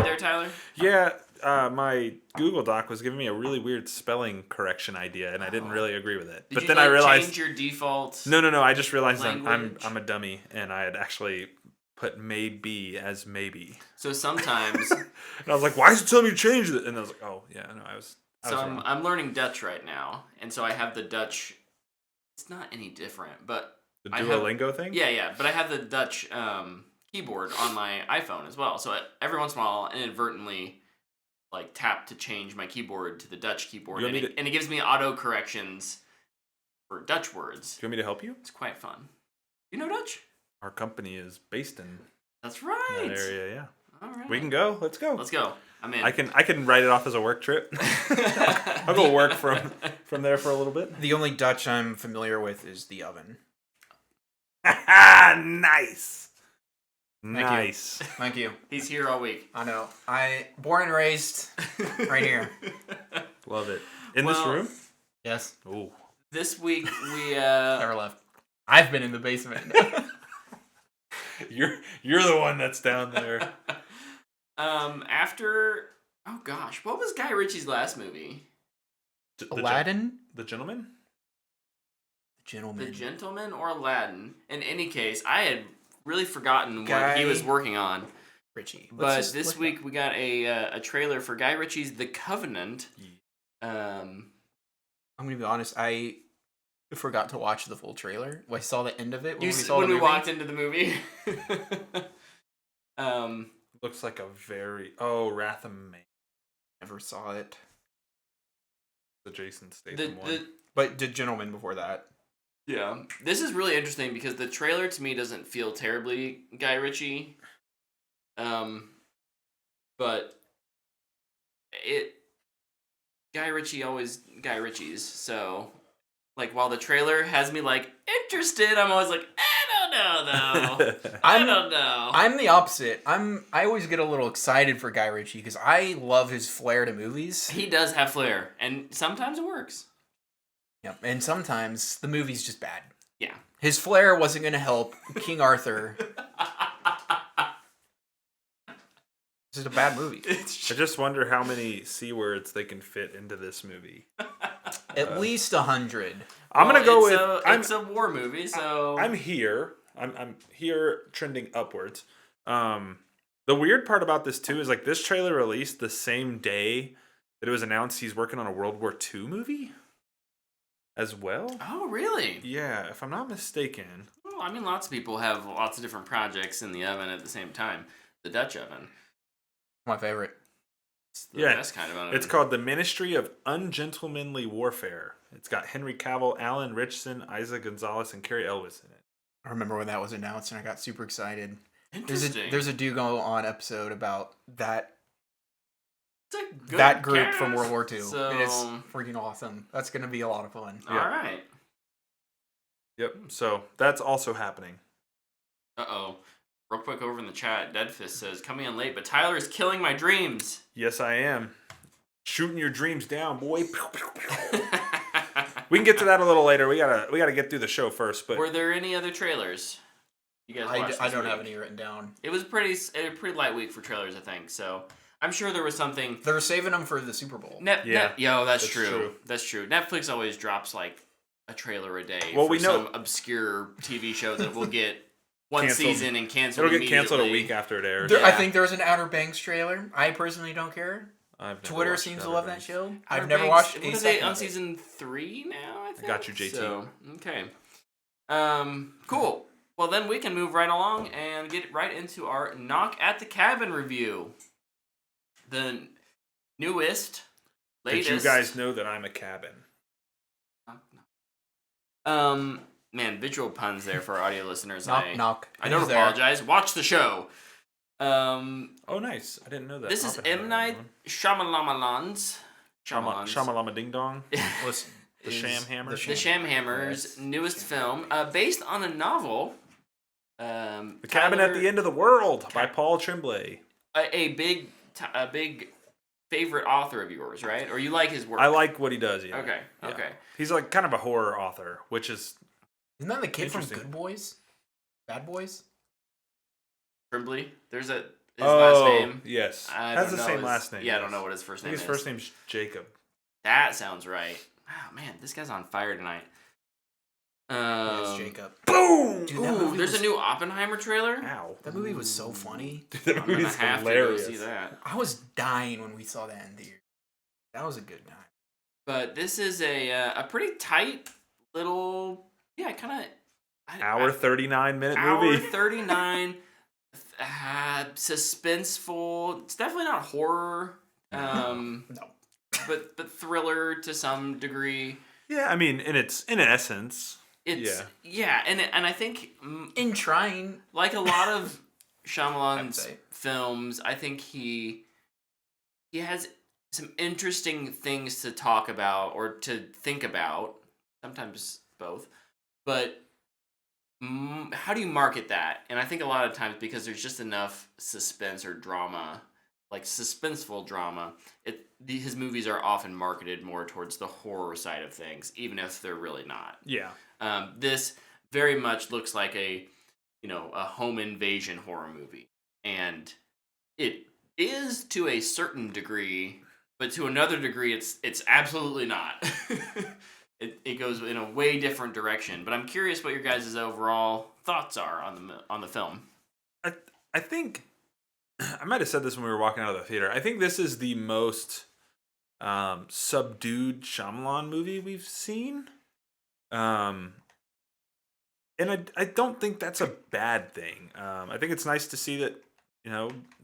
did there, Tyler? Yeah, my Google Doc was giving me a really weird spelling correction idea, and I didn't really agree with it. Did But you, then I realized change your default? no. I just realized language? I'm a dummy, and I had actually put maybe as maybe. So sometimes. And I was like, why is it telling me to change it? And I was like, oh yeah, no, I was wrong. I'm learning Dutch right now, and so I have the Dutch. It's not any different, but The Duolingo thing? Yeah, but I have the Dutch keyboard on my iPhone as well. So every once in a while, I'll inadvertently tap to change my keyboard to the Dutch keyboard, and it gives me auto corrections for Dutch words. Do you want me to help you? It's quite fun. You know Dutch? Our company is based in That's right. that area, yeah. All right. We can go. Let's go. Let's go. I'm in. I can write it off as a work trip. I'll go work from there for a little bit. The only Dutch I'm familiar with is the oven. Nice. Nice. Thank you. He's here all week. I know. Born and raised right here. Love it. In this room? Yes. Ooh. This week we Never left. I've been in the basement. You're the one that's down there. After what was Guy Ritchie's last movie? Aladdin? The Gentleman? Gentleman. The Gentleman or Aladdin? In any case, I had really forgotten Guy what he was working on. Ritchie. But this week we got a trailer for Guy Ritchie's The Covenant. I'm gonna be honest. I forgot to watch the full trailer. I saw the end of it when we walked into the movie. Looks like a Wrath of Man. Never saw it. The Jason Statham one. But did Gentleman before that. Yeah. This is really interesting because the trailer to me doesn't feel terribly Guy Ritchie. But Guy Ritchie always Guy Ritchie's, so while the trailer has me interested, I'm always I don't know though. I don't know. I'm the opposite. I always get a little excited for Guy Ritchie because I love his flair to movies. He does have flair, and sometimes it works. Yeah, and sometimes the movie's just bad. Yeah. His flair wasn't going to help King Arthur. This is a bad movie. I just wonder how many C words they can fit into this movie. At least 100. I'm gonna go with. It's a war movie, so I'm here. I'm here trending upwards. The weird part about this too is this trailer released the same day that it was announced he's working on a World War II movie as well. Oh, really? Yeah, if I'm not mistaken. Well, I mean, lots of people have lots of different projects in the oven at the same time. The Dutch oven. My favorite. It's the best kind of oven. It's called The Ministry of Ungentlemanly Warfare. It's got Henry Cavill, Alan Richardson, Isaac Gonzalez, and Carrie Elwes in it. I remember when that was announced and I got super excited. Interesting. There's a Do Go On episode about that It's a that group cast. from World War II. So, It is freaking awesome. That's going to be a lot of fun. All right. Yep, so that's also happening. Uh-oh. Real quick over in the chat, Deadfist says, coming in late, but Tyler is killing my dreams. Yes, I am. Shooting your dreams down, boy. We can get to that a little later. We gotta get through the show first. But were there any other trailers you guys watched I don't this have week? any written down. It was a pretty light week for trailers, I think. So I'm sure there was something. They're saving them for the Super Bowl. That's true. That's true. Netflix always drops a trailer a day. Well, for we know some obscure TV show that will get one canceled. season and canceled. It'll get canceled a immediately. week after it airs. I think there's an Outer Banks trailer. I personally don't care. I've never Twitter watched seems to Outer love Banks. that show. Outer I've never Banks- watched What a are they second on of it. season 3 now? I think. got you, JT. So, okay. Cool. Well, then we can move right along and get right into our Knock at the Cabin review. The newest, latest. Did you guys know that I'm a cabin? Man, visual puns there for our audio listeners. Knock. I don't Who's there? apologize. Watch the show. Oh, nice. I didn't know that. This is Oppenheimer M. Night one. Shyamalan's. Shamalama Ding Dong. Listen, The Sham Hammer. The Sham Hammer's newest film, based on a novel. The Cabin at the End of the World by Paul Tremblay. A big favorite author of yours, right? Or you like his work? I like what he does. Yeah. Okay. Yeah. Okay. He's kind of a horror author, which is isn't that the kid from Interesting. Good Boys? Bad Boys? Tremblay. There's a last name. Yes. Has the same last name. Yeah, I don't know what his first name is. His first name's Jacob. That sounds right. Oh man, this guy's on fire tonight. It's Jacob. Boom! Dude, there's a new Oppenheimer trailer. Ow. That movie was so funny. That movie's hilarious. To go see that. I was dying when we saw that in theater. That was a good night. But this is a pretty tight little, kind of hour 39-minute hour movie. 39, suspenseful. It's definitely not horror. No. But thriller to some degree. Yeah, I mean, in essence. It's and I think in trying, like a lot of Shyamalan's films, I think he has some interesting things to talk about or to think about, sometimes both. But how do you market that? And I think a lot of times because there's just enough suspense or drama, like suspenseful drama, his movies are often marketed more towards the horror side of things, even if they're really not. Yeah. This very much looks like a home invasion horror movie, and it is to a certain degree, but to another degree, it's absolutely not. It goes in a way different direction. But I'm curious what your guys' overall thoughts are on the film. I think I might have said this when we were walking out of the theater. I think this is the most subdued Shyamalan movie we've seen. And I don't think that's a bad thing. I think it's nice to see that,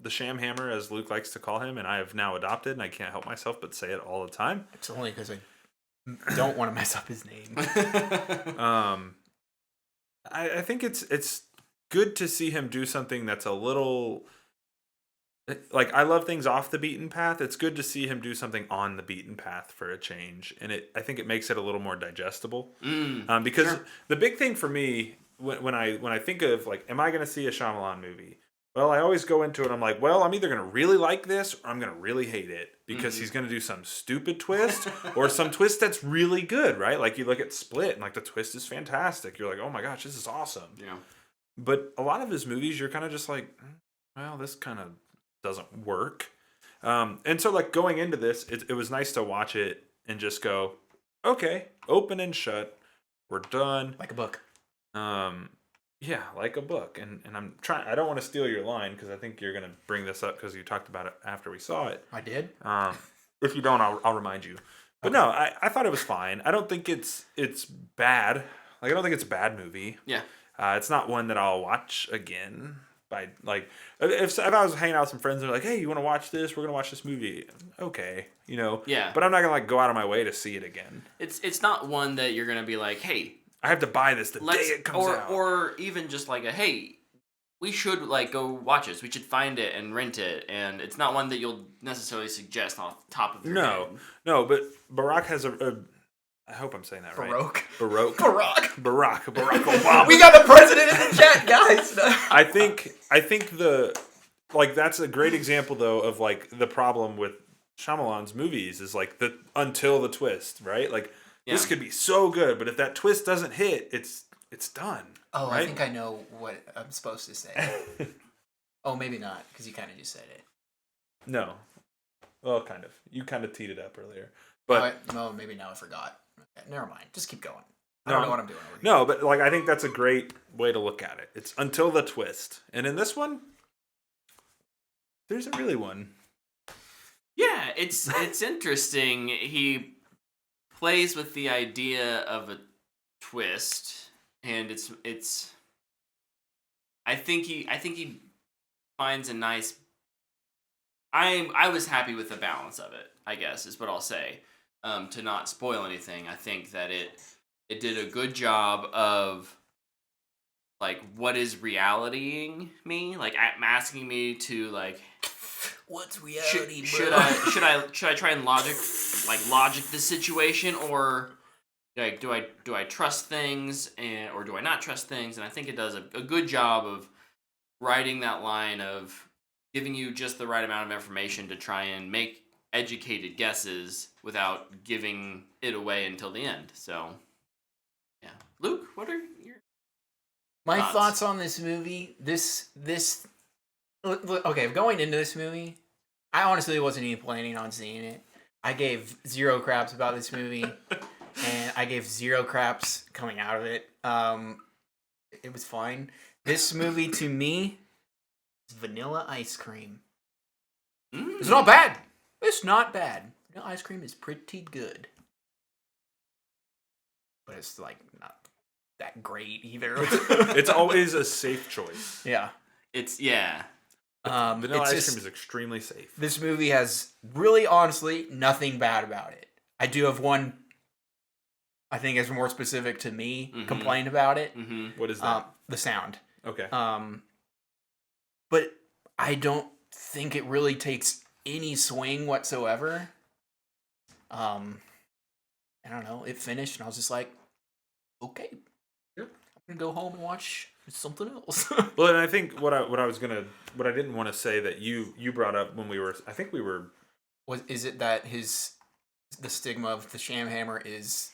the Sham Hammer, as Luke likes to call him, and I have now adopted, and I can't help myself but say it all the time. It's only because I don't want to mess up his name. I think it's good to see him do something that's a little, like, I love things off the beaten path. It's good to see him do something on the beaten path for a change, and I think it makes it a little more digestible. Because sure. The big thing for me when I think of, like, am I going to see a Shyamalan movie? Well, I always go into it, I'm like, well, I'm either going to really like this or I'm going to really hate it because he's going to do some stupid twist or some twist that's really good, right? Like, you look at Split and, like, the twist is fantastic. You're like, oh my gosh, this is awesome. Yeah. But a lot of his movies, you're kind of just like, well, this kind of doesn't work. And so, like, going into this, it was nice to watch it and just go, okay, open and shut. We're done. Like a book. Yeah, like a book. And I don't want to steal your line because I think you're going to bring this up because you talked about it after we saw it. I did? If you don't, I'll remind you. But no, I thought it was fine. I don't think it's bad. Like, I don't think it's a bad movie. Yeah. It's not one that I'll watch again. If I was hanging out with some friends and they're like, hey, you want to watch this? We're going to watch this movie. Okay. Yeah. But I'm not going to, like, go out of my way to see it again. It's not one that you're going to be like, hey, I have to buy this the day it comes out. Or even just like hey, we should, like, go watch this. We should find it and rent it. And it's not one that you'll necessarily suggest off the top of your head. No, but Barack has a I hope I'm saying that right. Barack Barack Obama. We got the president in the chat, guys. I think that's a great example, though, of, like, the problem with Shyamalan's movies is, like, until the twist, right? Like, this could be so good, but if that twist doesn't hit, it's done. Oh, right? I think I know what I'm supposed to say. Oh, maybe not, because you kind of just said it. No. Well, kind of. You kind of teed it up earlier. But no, maybe now I forgot. Okay, never mind. Just keep going. I don't know what I'm doing over here. No, but, like, I think that's a great way to look at it. It's until the twist. And in this one, there isn't really one. Yeah, it's interesting. He plays with the idea of a twist, and it's I think he finds a nice I was happy with the balance of it, I guess, is what I'll say. To not spoil anything, I think that it did a good job of, like, what is realitying me? Like, asking me to, like, what's reality, should I try and logic the situation, or, like, do I trust things or do I not trust things? And I think it does a good job of writing that line of giving you just the right amount of information to try and make educated guesses without giving it away until the end. So, yeah. Luke, what are your thoughts on this movie? This Okay, going into this movie, I honestly wasn't even planning on seeing it. I gave zero craps about this movie, and I gave zero craps coming out of it. It was fine. This movie to me is vanilla ice cream. It's not bad. It's not bad. Vanilla ice cream is pretty good, but it's like not that great either. It's always a safe choice. Yeah. Vanilla it's ice cream is extremely safe. This movie has really, honestly, nothing bad about it. I do have one, I think is more specific to me, complaint about it. What is that? The sound. Okay. But I don't think it really takes any swing whatsoever. I don't know. It finished, and I was just like, okay. Yep. I'm gonna go home and watch something else. Well, and I think what I didn't want to say that you brought up when we were Is it that the stigma of the Shamhammer is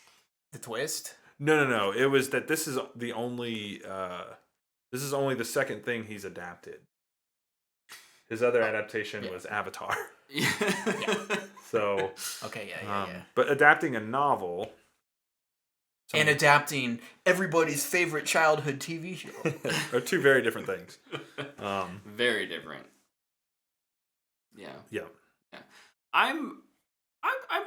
the twist? No. It was that this is only the second thing he's adapted. His other adaptation was Avatar. Yeah. So okay, yeah. But adapting a novel and adapting everybody's favorite childhood TV show are two very different things. Very different. Yeah. I'm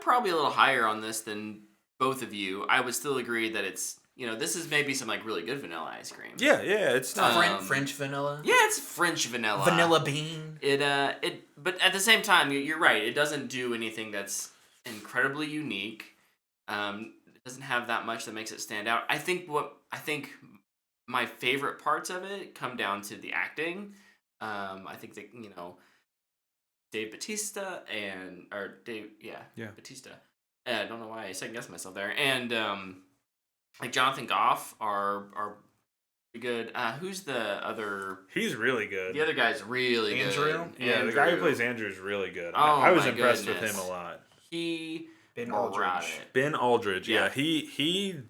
probably a little higher on this than both of you. I would still agree that it's, this is maybe some like really good vanilla ice cream. Yeah, it's not French vanilla. Yeah, it's French vanilla. Vanilla bean. But at the same time, you're right. It doesn't do anything that's incredibly unique. It doesn't have that much that makes it stand out. I think my favorite parts of it come down to the acting. I think that Dave Bautista Bautista. I don't know why I second guessed myself there. And like Jonathan Goff are pretty good. Who's the other? He's really good. The other guy's really Andrew? good. Yeah, the guy who plays Andrew is really good. Oh, I was my impressed goodness. with him a lot. Ben Aldridge. Aldridge. Ben Aldridge, Yeah. he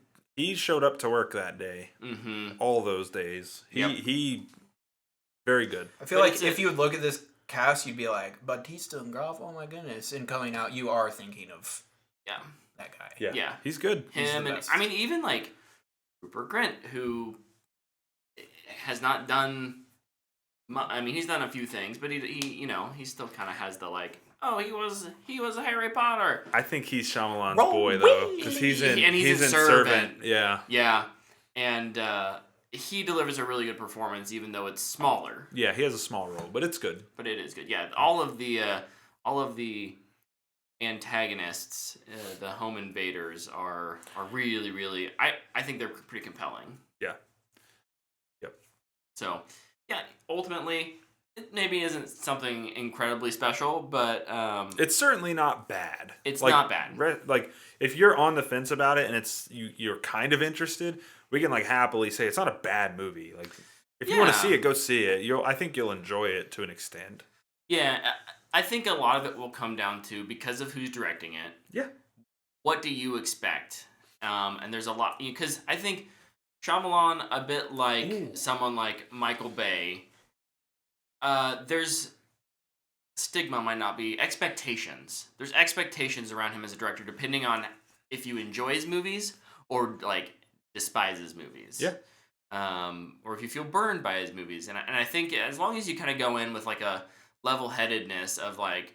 showed up to work that day. Mm-hmm. All those days. He very good. I feel like if you would look at this cast, you'd be like, Bautista and Goff, oh my goodness. And coming out, you are thinking of that guy. Yeah. He's good. Him and even like Rupert Grint, who has not done. He's done a few things, but he still kind of has the like. Oh, he was a Harry Potter. I think he's Shyamalan's boy though, because he's in Servant. Yeah. Yeah, and he delivers a really good performance, even though it's smaller. Yeah, he has a small role, but it's good. But it is good. Yeah, all of the antagonists, the home invaders, are really, really. I think they're pretty compelling. Yeah. Yep. So, yeah, ultimately, it maybe isn't something incredibly special, but it's certainly not bad. It's not bad. Like if you're on the fence about it and it's you're kind of interested, we can like happily say it's not a bad movie. Like if you want to see it, go see it. I think you'll enjoy it to an extent. Yeah, I think a lot of it will come down to, because of who's directing it. Yeah. What do you expect? And there's a lot, because I think Shyamalan, a bit like someone like Michael Bay. There's stigma, might not be expectations. There's expectations around him as a director, depending on if you enjoy his movies or like despise his movies. Yeah. Or if you feel burned by his movies, and I think as long as you kind of go in with like a level-headedness of like,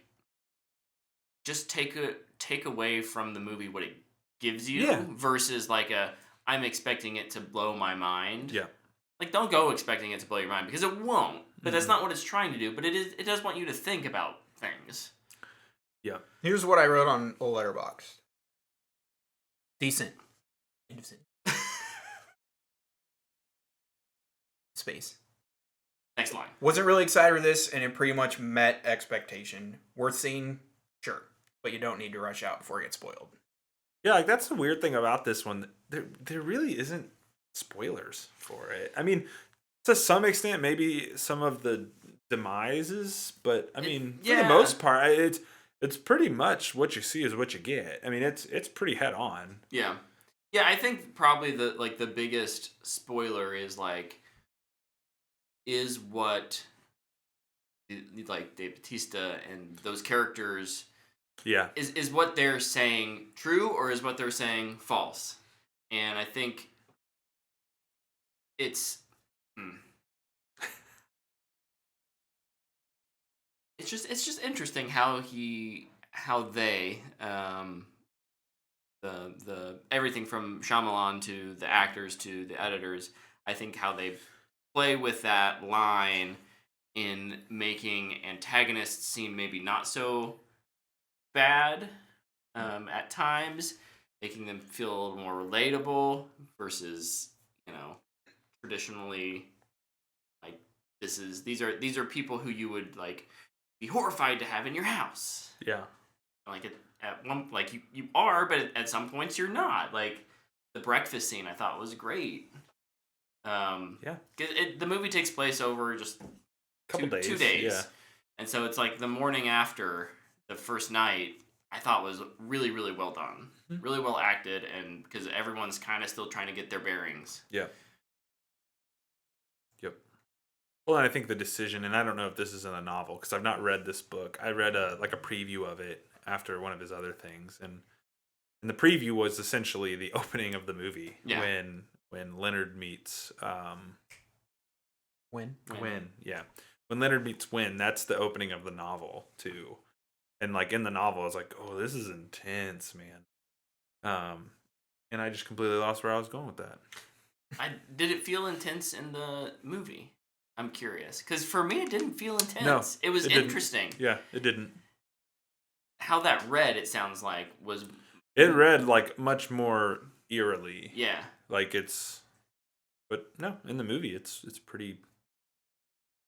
just take away from the movie what it gives you versus like I'm expecting it to blow my mind. Yeah. Like, don't go expecting it to blow your mind, because it won't. But that's not what it's trying to do. But it does want you to think about things. Yeah. Here's what I wrote on Old Letterboxd. Decent. Innocent. Space. Next line. Wasn't really excited for this, and it pretty much met expectation. Worth seeing? Sure. But you don't need to rush out before it gets spoiled. Yeah, like that's the weird thing about this one. There really isn't spoilers for it. I mean, to some extent, maybe some of the demises, but I mean, for the most part, it's pretty much what you see is what you get. I mean, it's pretty head on. Yeah, yeah. I think probably the biggest spoiler is what like Dave Bautista and those characters. Yeah. Is what they're saying true or is what they're saying false? And I think it's it's just interesting how they the everything from Shyamalan to the actors to the editors, I think how they play with that line in making antagonists seem maybe not so bad at times, making them feel a little more relatable versus, traditionally, like, these are people who you would, like, be horrified to have in your house. Yeah. Like, at one, like, you are, but at some points you're not. Like, the breakfast scene I thought was great. Yeah. The movie takes place over just Couple days. 2 days. Yeah. And so it's like the morning after the first night, I thought was really, really well done. Mm-hmm. Really well acted, and because everyone's kind of still trying to get their bearings. Yeah. Yep. Well, and I think the decision, and I don't know if this is in a novel, because I've not read this book. I read a preview of it after one of his other things, and the preview was essentially the opening of the movie when Leonard meets Wynn. Yeah. When Leonard meets Wynn, that's the opening of the novel too. And like in the novel, I was like, oh, this is intense, man. And I just completely lost where I was going with that. Did it feel intense in the movie? I'm curious. Because for me, it didn't feel intense. No, it was interesting. Yeah, it didn't. How that read, it sounds like, was... It read like much more eerily. Yeah. Like it's... But no, in the movie, it's pretty...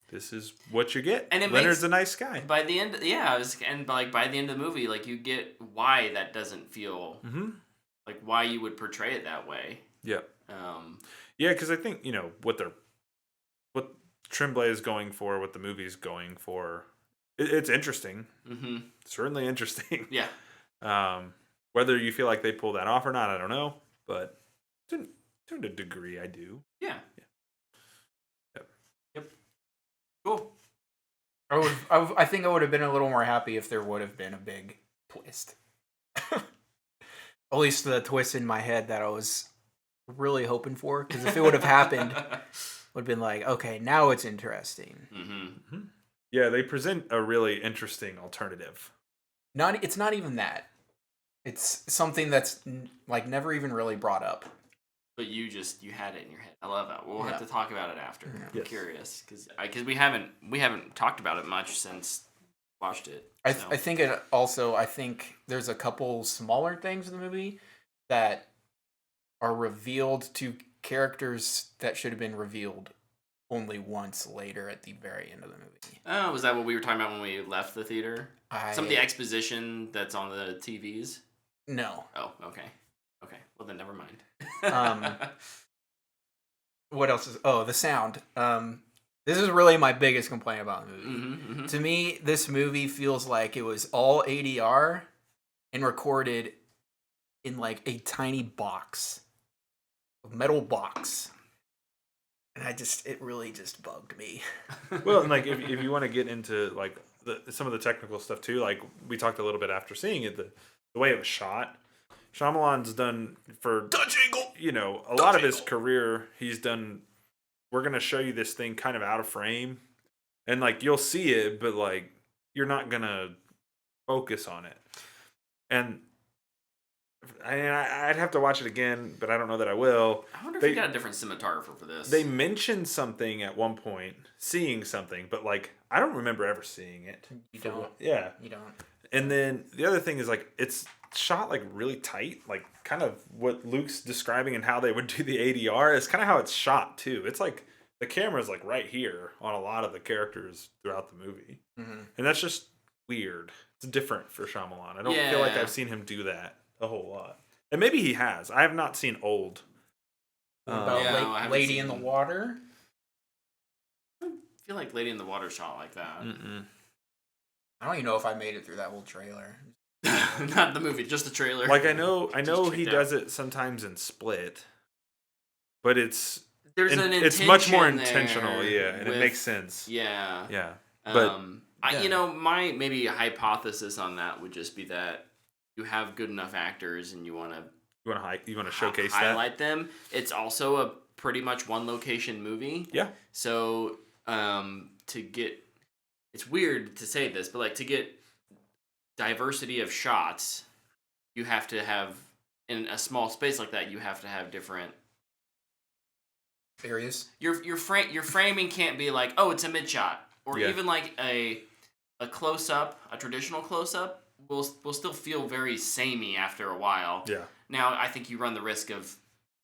This is what you get. And Leonard's a nice guy. By the end, by the end of the movie, like, you get why that doesn't feel like why you would portray it that way. Yeah. Yeah, because I think what Tremblay is going for, what the movie's going for, it's interesting. Mm-hmm. Certainly interesting. Yeah. Whether you feel like they pull that off or not, I don't know, but to a degree, I do. Yeah. Cool. I think I would have been a little more happy if there would have been a big twist. At least the twist in my head that I was really hoping for. Because if it would have happened, it would have been like, okay, now it's interesting. Mm-hmm. Mm-hmm. Yeah, they present a really interesting alternative. It's not even that. It's something that's like never even really brought up. But you had it in your head. I love that. We'll have to talk about it after. Yeah. I'm curious because we haven't talked about it much since watched it. I think there's a couple smaller things in the movie that are revealed to characters that should have been revealed only once later at the very end of the movie. Oh, was that what we were talking about when we left the theater? Some of the exposition that's on the TVs? No. Oh, okay. Okay, well then never mind. What else is... Oh, the sound. This is really my biggest complaint about the movie. Mm-hmm, mm-hmm. To me, this movie feels like it was all ADR and recorded in like a tiny box. A metal box. And it really just bugged me. Well, and like if you want to get into like some of the technical stuff too, like we talked a little bit after seeing it, the way it was shot. Shyamalan's done for Dutch angle. A lot of his career, he's done. We're gonna show you this thing kind of out of frame, and like you'll see it, but like you're not gonna focus on it. And I'd have to watch it again, but I don't know that I will. I wonder if you got a different cinematographer for this. They mentioned something at one point, seeing something, but like I don't remember ever seeing it. You don't. Yeah, you don't. And then the other thing is like it's shot like really tight, like kind of what Luke's describing and how they would do the ADR is kind of how it's shot too. It's like the camera's like right here on a lot of the characters throughout the movie, and that's just weird. It's different for Shyamalan. I don't feel like I've seen him do that a whole lot, and maybe he has. I have not seen Old. Lady in the Water. I feel like Lady in the Water shot like that. Mm-mm. I don't even know if I made it through that whole trailer. Not the movie, just the trailer. Like I know he does it sometimes in Split, but it's much more intentional, and it makes sense. Yeah. Yeah. But you know, my maybe hypothesis on that would just be that you have good enough actors and you want to showcase highlight them. It's also a pretty much one location movie. Yeah. So to get, it's weird to say this, but like to get diversity of shots, you have to have, in a small space like that, you have to have different areas. Your framing can't be like, oh, it's a mid shot, or even like a close up, a traditional close up will still feel very samey after a while. Yeah. Now I think you run the risk of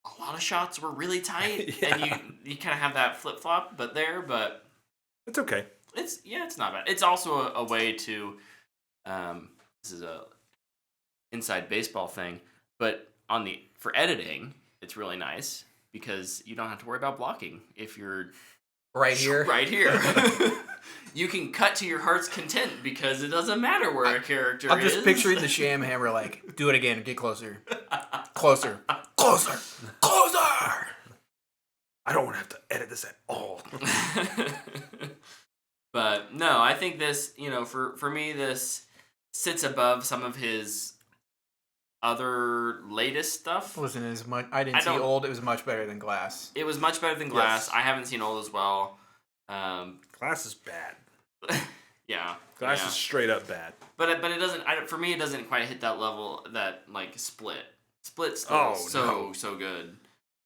a lot of shots were really tight, and you kind of have that flip flop, but it's okay. It's not bad. It's also a way to, this is a inside baseball thing, but for editing, it's really nice because you don't have to worry about blocking if you're right here. Right here. You can cut to your heart's content because it doesn't matter where a character is. I'm just picturing the Sham Hammer like, do it again, get closer. Closer. Closer. Closer! I don't want to have to edit this at all. But no, I think this, for me, this sits above some of his other latest stuff. It wasn't as much. I didn't see Old. It was much better than Glass. It was much better than Glass. Yes. I haven't seen Old as well. Glass is bad. Yeah. Glass is straight up bad. But it doesn't. For me, it doesn't quite hit that level that like Split. Split's still so good.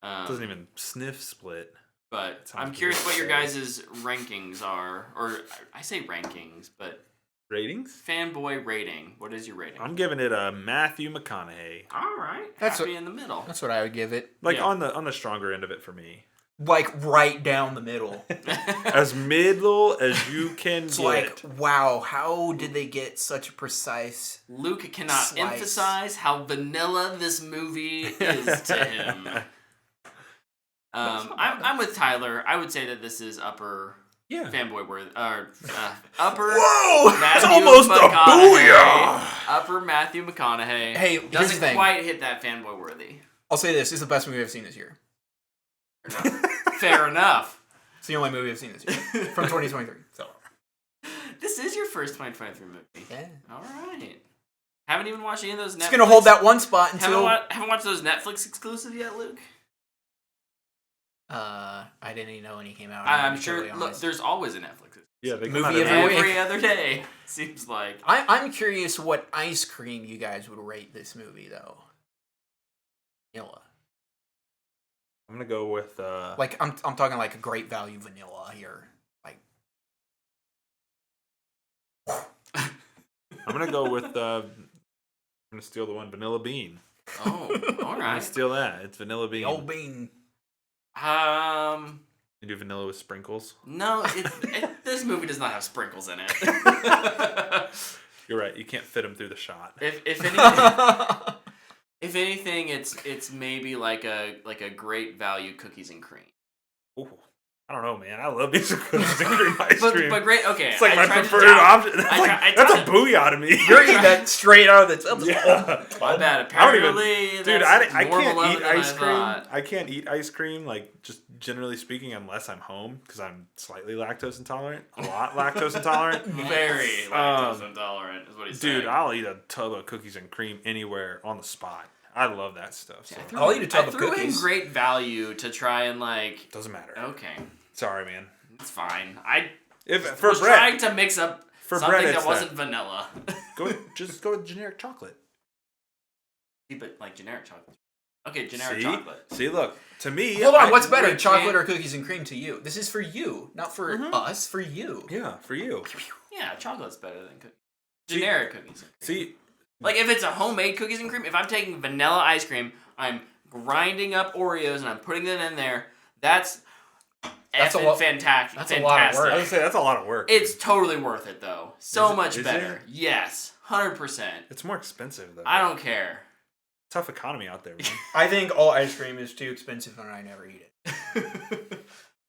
Doesn't even sniff Split. But I'm curious what your guys' rankings are, or I say rankings, but ratings. Fanboy rating. What is your rating? I'm giving it a Matthew McConaughey. All right, happy in the middle. That's what I would give it. Like on the stronger end of it for me. Like right down the middle. As middle as you can it's get. Like, wow, how did they get such a precise Luke cannot slice. Emphasize how vanilla this movie is to him. I'm with Tyler. I would say that this is upper fanboy worthy. Upper Whoa! Matthew It's almost McConaughey. a booyah! Upper Matthew McConaughey. Hey, doesn't quite hit that fanboy worthy. I'll say this is the best movie I've seen this year. Fair enough. It's the only movie I've seen this year. From 2023. So this is your first 2023 movie. Yeah. All right. Haven't even watched any of those Netflix. It's going to hold that one spot until... Haven't watched those Netflix exclusives yet, Luke? I didn't even know when he came out. I'm sure... Look, there's always a Netflix exclusive. Yeah, they movie come out every other day, seems like. I'm curious what ice cream you guys would rate this movie, though. Vanilla. I'm going to go with... Like, I'm talking like a great value vanilla here. Like... I'm going to go with... I'm going to steal the one, Vanilla Bean. Oh, all I'm right. going to steal that. It's Vanilla Bean. The old bean. You do vanilla with sprinkles? No, this movie does not have sprinkles in it. You're right. You can't fit them through the shot. If anything, it's maybe like a great value cookies and cream. Ooh, I don't know, man. I love these cookies and cream ice cream. But great. Okay, it's like my preferred option. That's a booyah to me. You're eating that straight out of the... Yeah. My bad. Apparently, I can't eat ice cream. I can't eat ice cream, like, just generally speaking, unless I'm home, because I'm slightly lactose intolerant. A lot lactose intolerant. Very lactose intolerant is what he's saying. Dude, I'll eat a tub of cookies and cream anywhere on the spot. I love that stuff. So. I'll eat a tub of cookies. I threw in cookies. great value to try and, like... Doesn't matter. Okay. Sorry, man. It's fine. For bread, trying to mix up something that wasn't vanilla. Just go with generic chocolate. But like generic chocolate. Okay, generic chocolate. See, look. To me, hold on. What's better, chocolate or cookies and cream to you? This is for you, not for us. For you. Yeah, for you. Yeah, chocolate's better than cookies. Generic cookies. See, like if it's a homemade cookies and cream, if I'm taking vanilla ice cream, I'm grinding up Oreos and I'm putting them in there. That's fantastic. That's a lot of work. I was gonna say that's a lot of work. It's totally worth it though. So much is better. it? Yes, 100%. It's more expensive though. I don't care. Tough economy out there, man. I think all ice cream is too expensive and I never eat it.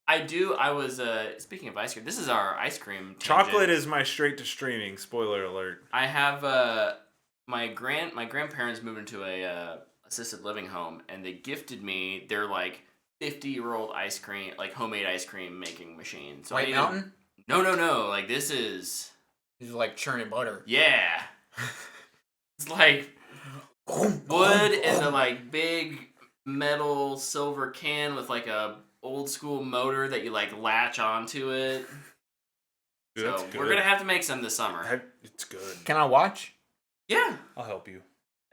I was speaking of ice cream. This is our ice cream. Chocolate is my straight to streaming. Spoiler alert. I have my grandparents moved into a assisted living home and they gifted me their like 50-year-old ice cream, like homemade ice cream making machine. So White Mountain? no, like this is He's like churning butter. yeah. It's like wood in a like big metal silver can with like a old school motor that you like latch onto it. Dude, that's So good. we're gonna have to make some this summer. It's good. Can I watch? Yeah, I'll help you.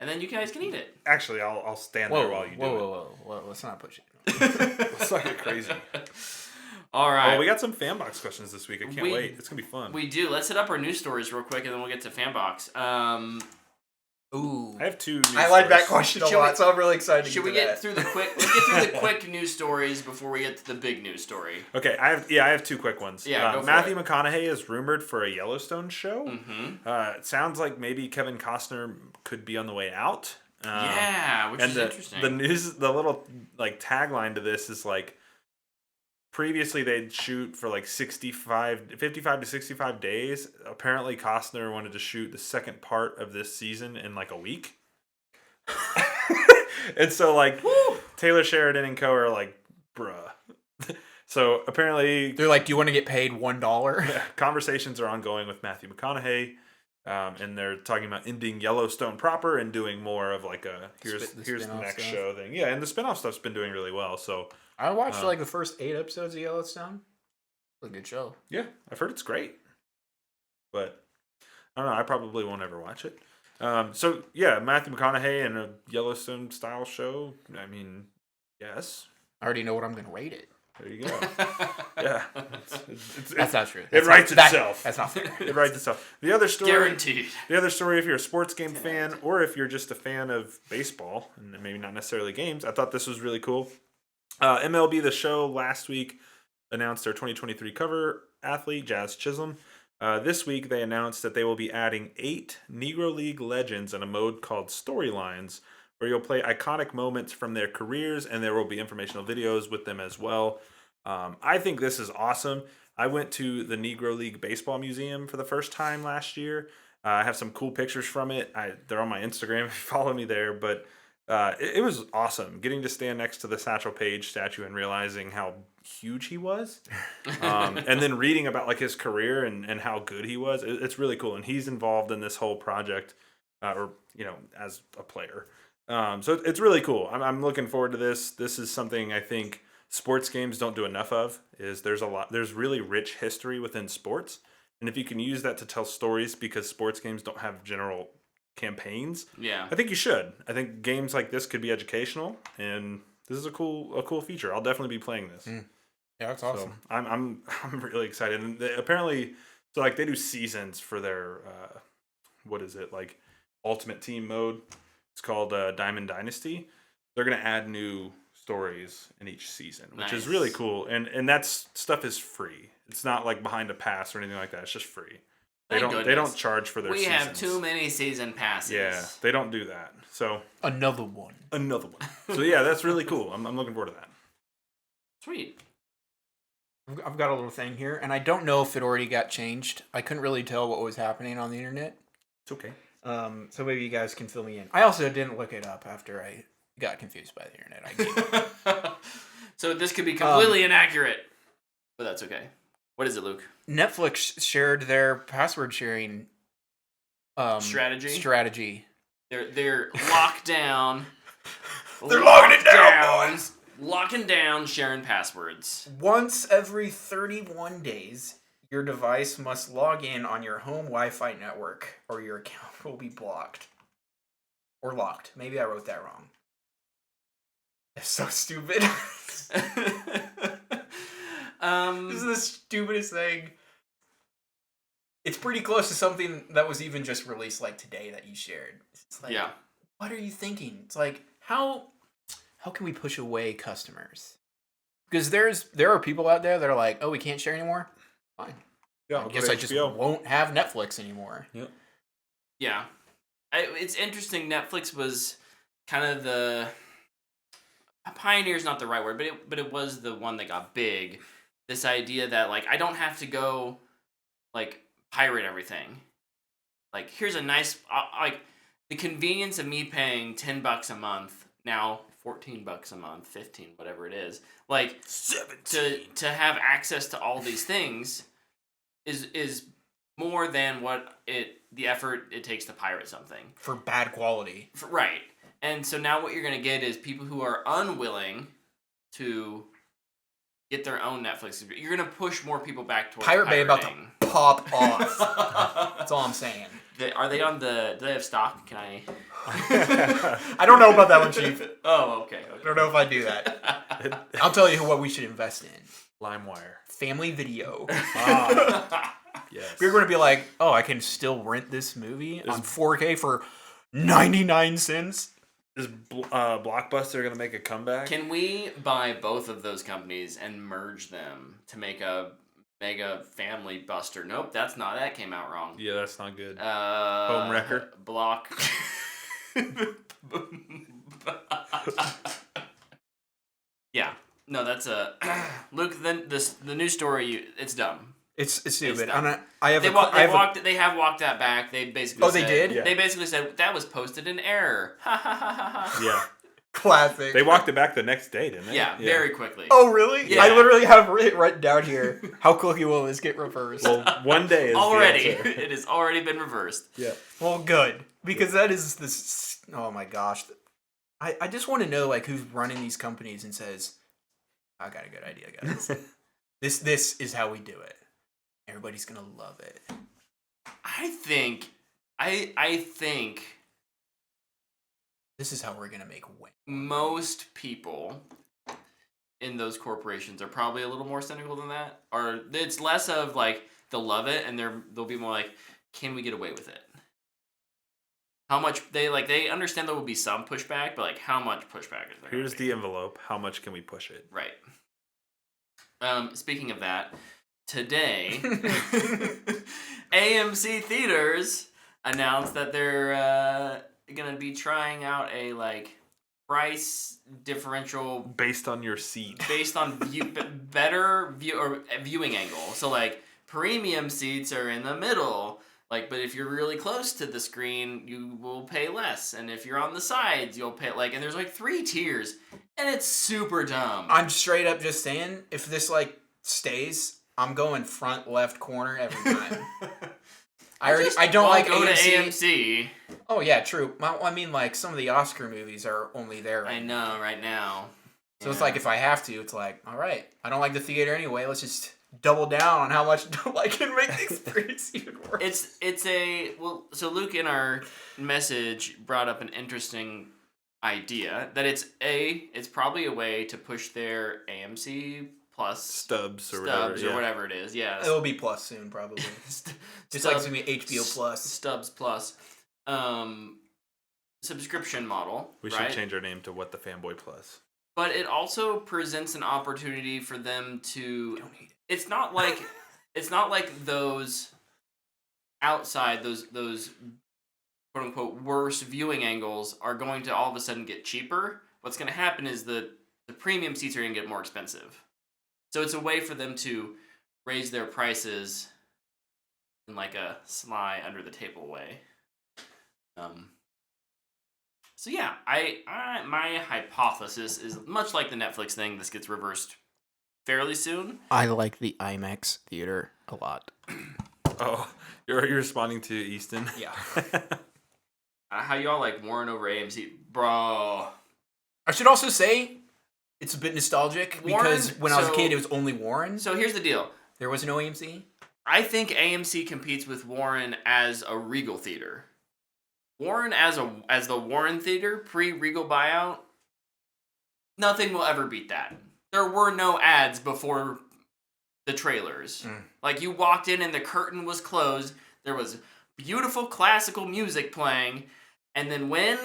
and then you guys can eat it. Actually, I'll stand there while you do it. Whoa! Let's not push it. Let's not get crazy. All right. Oh, we got some fan box questions this week. I can't wait. It's gonna be fun. We do. Let's hit up our news stories real quick, and then we'll get to Fanbox. Ooh. I have 2 news I like that stories. question a Should lot, we- so I'm really excited to Should we get get through the quick? Let's get through the quick news stories before we get to the big news story. Okay, I have 2 quick ones. Yeah, go for Matthew it. McConaughey is rumored for a Yellowstone show. Mm-hmm. It sounds like maybe Kevin Costner could be on the way out. Yeah, which and is the, interesting. the news, the little like tagline to this is like, previously they'd shoot for like 55 to 65 days. Apparently Costner wanted to shoot the second part of this season in like a week. And so like Taylor Sheridan and co are like, bruh. So apparently They're like, do you want to get paid $1? conversations are ongoing with Matthew McConaughey. And they're talking about ending Yellowstone proper and doing more of like a here's the spin-off next stuff. show thing. Yeah, and the spinoff stuff's been doing really well. So I watched like the first 8 episodes of Yellowstone. It was a good show. yeah, I've heard it's great. But I don't know, I probably won't ever watch it. So yeah, Matthew McConaughey in a Yellowstone style show. I mean, yes. I already know what I'm going to rate it. There you go. Yeah. That's not true. It writes itself. That's not fair. It writes itself. The other story Guaranteed. The other story, if you're a sports game fan or if you're just a fan of baseball and maybe not necessarily games, I thought this was really cool. MLB The Show last week announced their 2023 cover athlete, Jazz Chisholm. This week they announced that they will be adding 8 Negro League legends in a mode called Storylines, where you'll play iconic moments from their careers and there will be informational videos with them as well. I think this is awesome. I went to the Negro League Baseball Museum for the first time last year. I have some cool pictures from it. They're on my Instagram if you follow me there. But it was awesome getting to stand next to the Satchel Paige statue and realizing how huge he was. And then reading about like his career and how good he was. It's really cool. And he's involved in this whole project as a player. So it's really cool. I'm looking forward to this. This is something I think sports games don't do enough of. There's really rich history within sports, and if you can use that to tell stories, because sports games don't have general campaigns, Yeah. I think you should. I think games like this could be educational, and this is a cool feature. I'll definitely be playing this. Yeah, that's awesome. So I'm really excited. And apparently, so like they do seasons for their what is it, like Ultimate Team mode? It's called Diamond Dynasty. They're gonna add new stories in each season, which is really cool. And that stuff is free. It's not like behind a pass or anything like that. It's just free. They don't charge for their seasons. We have too many season passes. Yeah, they don't do that. So Another one. So yeah, that's really cool. I'm looking forward to that. Sweet. I've got a little thing here, and I don't know if it already got changed. I couldn't really tell what was happening on the internet. It's okay. So maybe you guys can fill me in. I also didn't look it up after I got confused by the internet. I gave it. So this could be completely inaccurate, but that's okay. What is it, Luke? Netflix shared their password sharing strategy. They're locked down. They're locking it down, boys. Locking down sharing passwords. Once every 31 days, your device must log in on your home Wi-Fi network, or your account will be blocked. Or locked. Maybe I wrote that wrong. It's so stupid. This is the stupidest thing. It's pretty close to something that was even just released like today that you shared. It's like, yeah. What are you thinking? It's like, how can we push away customers? Because there are people out there that are like, oh, we can't share anymore? Fine. Yeah, I guess I just won't have Netflix anymore. Yep. Yeah. It's interesting. Netflix was kind of the pioneer is not the right word, but it was the one that got big. This idea that like I don't have to go like pirate everything. Like here's a nice like the convenience of me paying $10 a month, now $14 a month, 15, whatever it is. Like 17 to have access to all these things is more than the effort it takes to pirate something for bad quality. Right. And so now what you're going to get is people who are unwilling to get their own Netflix. You're going to push more people back towards Pirate Bay about to pop off. That's all I'm saying. Are they on the... Do they have stock? Can I... I don't know about that one, Chief. Oh, okay. I don't know if I do that. I'll tell you what we should invest in. LimeWire. Family Video. Yes. We're going to be like, oh, I can still rent this movie on 4K for 99 cents. Is Blockbuster going to make a comeback? Can we buy both of those companies and merge them to make a mega family buster? Nope, that came out wrong. Yeah, that's not good. Home Wrecker? Block. Yeah. No, that's a... Luke, then the news story, it's dumb. It's stupid. They have walked that back. They basically they did? Yeah. They basically said that was posted in error. Yeah. Classic. They walked it back the next day, didn't they? Yeah, very quickly. Oh, really? Yeah. I literally have it written down here. How quickly will this get reversed? Well, one day is already. the answer. It has already been reversed. Yeah. Well, good. Because that is this... Oh, my gosh. I just want to know, like, who's running these companies and says, I got a good idea, guys. This is how we do it. Everybody's gonna love it. I think this is how we're gonna make a win. Most people in those corporations are probably a little more cynical than that. Or it's less of like they'll love it and they'll be more like, can we get away with it? How much they understand there will be some pushback, but like how much pushback is there? Here's the envelope. How much can we push it? Right. Speaking of that, today, AMC Theaters announced that they're gonna be trying out a price differential based on your seat, based on better viewing angle. So premium seats are in the middle. But if you're really close to the screen, you will pay less, and if you're on the sides, you'll pay and there's 3 tiers, and it's super dumb. I'm straight up just saying, if this stays, I'm going front left corner every time. I don't like go AMC. to AMC. Oh yeah, true. I mean, some of the Oscar movies are only there. I know right now. So it's if I have to, it's all right. I don't like the theater anyway. Let's just double down on how much I can make the experience even worse. So Luke in our message brought up an interesting idea that it's probably a way to push their AMC Plus stubs or whatever it is. Yeah, it'll be Plus soon probably. Just it's gonna be HBO Plus, Stubs Plus, subscription model. We should change our name to What the Fanboy Plus. But it also presents an opportunity for them to. It's not like those outside those quote unquote worse viewing angles are going to all of a sudden get cheaper. What's going to happen is the premium seats are going to get more expensive. So it's a way for them to raise their prices in a sly under the table way. So yeah, my hypothesis is much like the Netflix thing. This gets reversed fairly soon. I like the IMAX theater a lot. Oh, you're responding to Easton? Yeah. How y'all like Warren over AMC? Bro. I should also say, it's a bit nostalgic because when I was a kid, it was only Warren. So here's the deal. There was no AMC? I think AMC competes with Warren as a Regal theater. Warren as the Warren Theater, pre-Regal buyout, nothing will ever beat that. There were no ads before the trailers. You walked in and the curtain was closed. There was beautiful classical music playing. And then when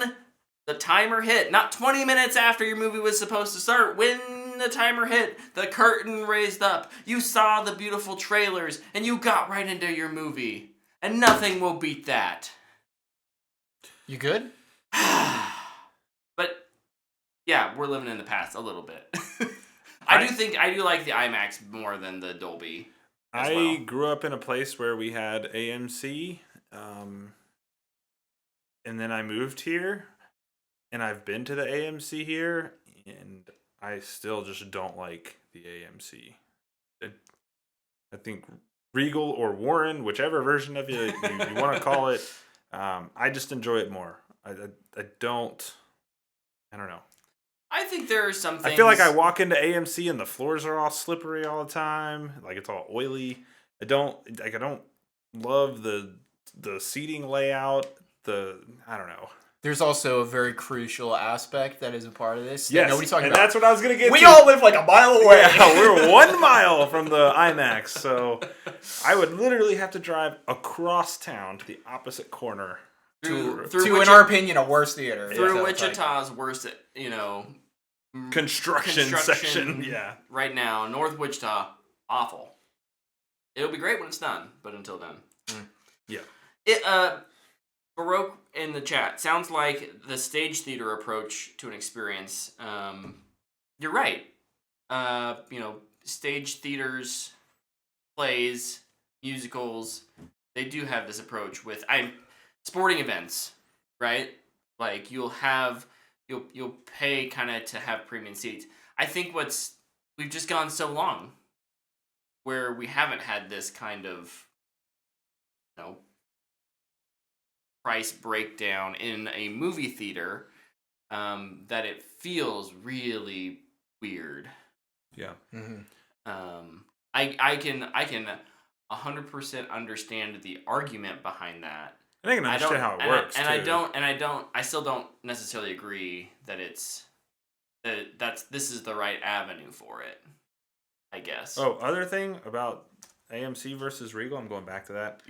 the timer hit, not 20 minutes after your movie was supposed to start, when the timer hit, the curtain raised up. You saw the beautiful trailers and you got right into your movie. And nothing will beat that. You good? But yeah, we're living in the past a little bit. I do like the IMAX more than the Dolby. I grew up in a place where we had AMC, and then I moved here, and I've been to the AMC here, and I still just don't like the AMC. I think Regal or Warren, whichever version of you want to call it. I just enjoy it more. I don't know. I think there are some things. I feel like I walk into AMC and the floors are all slippery all the time. Like it's all oily. I don't love the seating layout. I don't know. There's also a very crucial aspect that is a part of this. Yes, nobody's talking and about. that's what I was gonna get. We to. all live like a mile away. Yeah, we're 1 mile from the IMAX, so I would literally have to drive across town to the opposite corner to in our opinion, a worse theater. Through Wichita's worst, construction section. Yeah. Right now, North Wichita, awful. It'll be great when it's done, but until then. Yeah. Baroque in the chat sounds like the stage theater approach to an experience. You're right. Stage theaters, plays, musicals, they do have this approach with sporting events, right? Like you'll pay kind of to have premium seats. I think we've just gone so long where we haven't had this kind of price breakdown in a movie theater that it feels really weird. Yeah. Mm-hmm. I can 100% understand the argument behind that. I can understand how it works. I still don't necessarily agree that this is the right avenue for it, I guess. Oh, other thing about AMC versus Regal, I'm going back to that.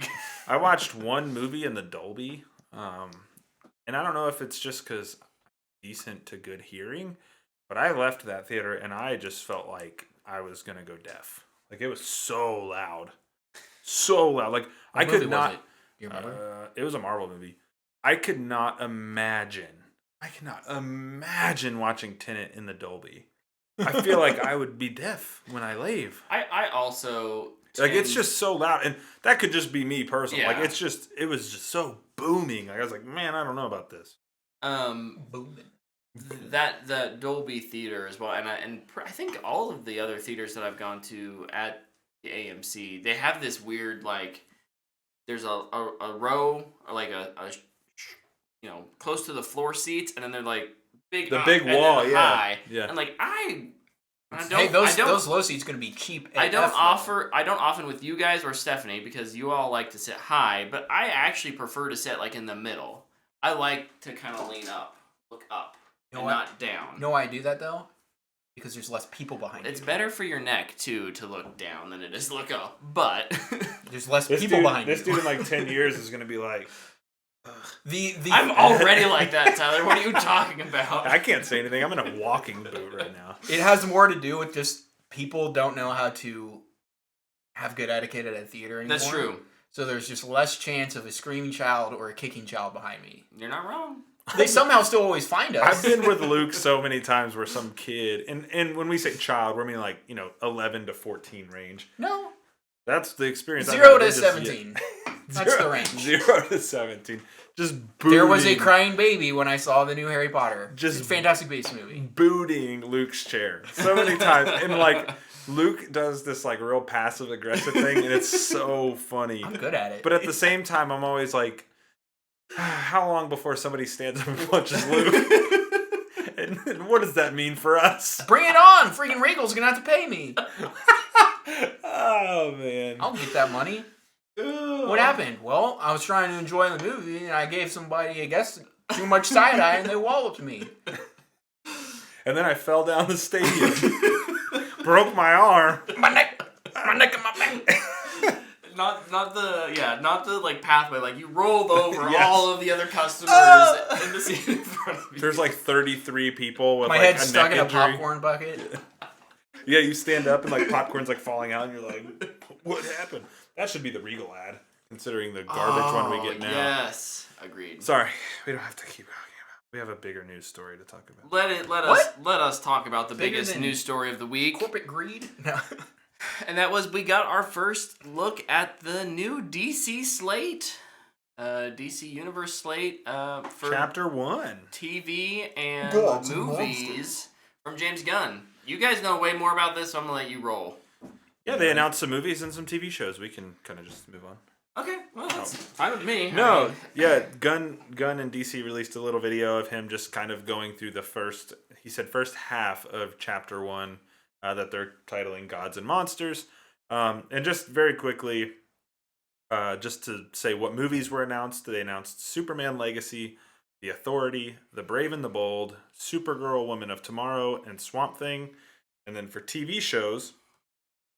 I watched one movie in the Dolby, and I don't know if it's just because I'm decent to good hearing, but I left that theater and I just felt like I was going to go deaf. Like it was so loud. So loud. Like I could not. You remember? It was a Marvel movie. I could not imagine watching Tenet in the Dolby. I feel like I would be deaf when I leave. I also it's just so loud, and that could just be me personally. Yeah. Like it was just so booming. Like I was like, man, I don't know about this. Booming. That the Dolby theater as well, and I think all of the other theaters that I've gone to at the AMC, they have this weird like. There's a row or like a close to the floor seats, and then they're like big wall, high. Yeah. And like those low seats gonna be cheap. I don't often with you guys or Stephanie because you all like to sit high, but I actually prefer to sit like in the middle. I like to kind of lean up, look up, not down. You know why I do that though? Because there's less people behind you. It's better for your neck too to look down than it is to look up. But there's less people behind you. This dude in like 10 years is gonna be like. I'm already like that, Tyler. What are you talking about? I can't say anything. I'm in a walking boot right now. It has more to do with just people don't know how to have good etiquette at a theater anymore. That's true. So there's just less chance of a screaming child or a kicking child behind me. You're not wrong. They somehow still always find us. I've been with Luke so many times where some kid, and when we say child, we're meaning like 11 to 14 range. No. That's the experience. 0 to 17. That's the range. 0 to 17. Just booting. There was a crying baby when I saw the new Harry Potter. Just it's a Fantastic Beasts movie. Booting Luke's chair so many times, and like Luke does this like real passive aggressive thing, and it's so funny. I'm good at it. But at the same time, I'm always like, how long before somebody stands up and punches Luke? and what does that mean for us? Bring it on! Freaking Regal's gonna have to pay me. Oh man, I'll get that money. What happened? Well, I was trying to enjoy the movie, and I gave somebody, I guess, too much side-eye, and they walloped me. And then I fell down the stadium. Broke my arm. My neck and my back. Not the like pathway. Like you rolled over Yes. all of the other customers in the seat in front of you. There's like 33 people with my like head's a stuck neck in a injury. popcorn bucket. Yeah, you stand up and like popcorn's like falling out, and you're like, "What happened?" That should be the Regal ad, considering the garbage one we get now. Yes, agreed. Sorry, we don't have to keep talking about. We have a bigger news story to talk about. Let us talk about the Bigger biggest than news story of the week. Corporate greed? No. And that was we got our first look at the new DC slate. DC Universe slate for Chapter 1. TV and Gods and movies from James Gunn. You guys know way more about this, so I'm gonna let you roll. Yeah, they announced some movies and some TV shows. We can kind of just move on. Okay, well, that's fine with me. No, yeah, Gunn and DC released a little video of him just kind of going through the first half of Chapter 1 that they're titling Gods and Monsters. And just very quickly, just to say what movies were announced, they announced Superman Legacy, The Authority, The Brave and the Bold, Supergirl, Woman of Tomorrow, and Swamp Thing. And then for TV shows,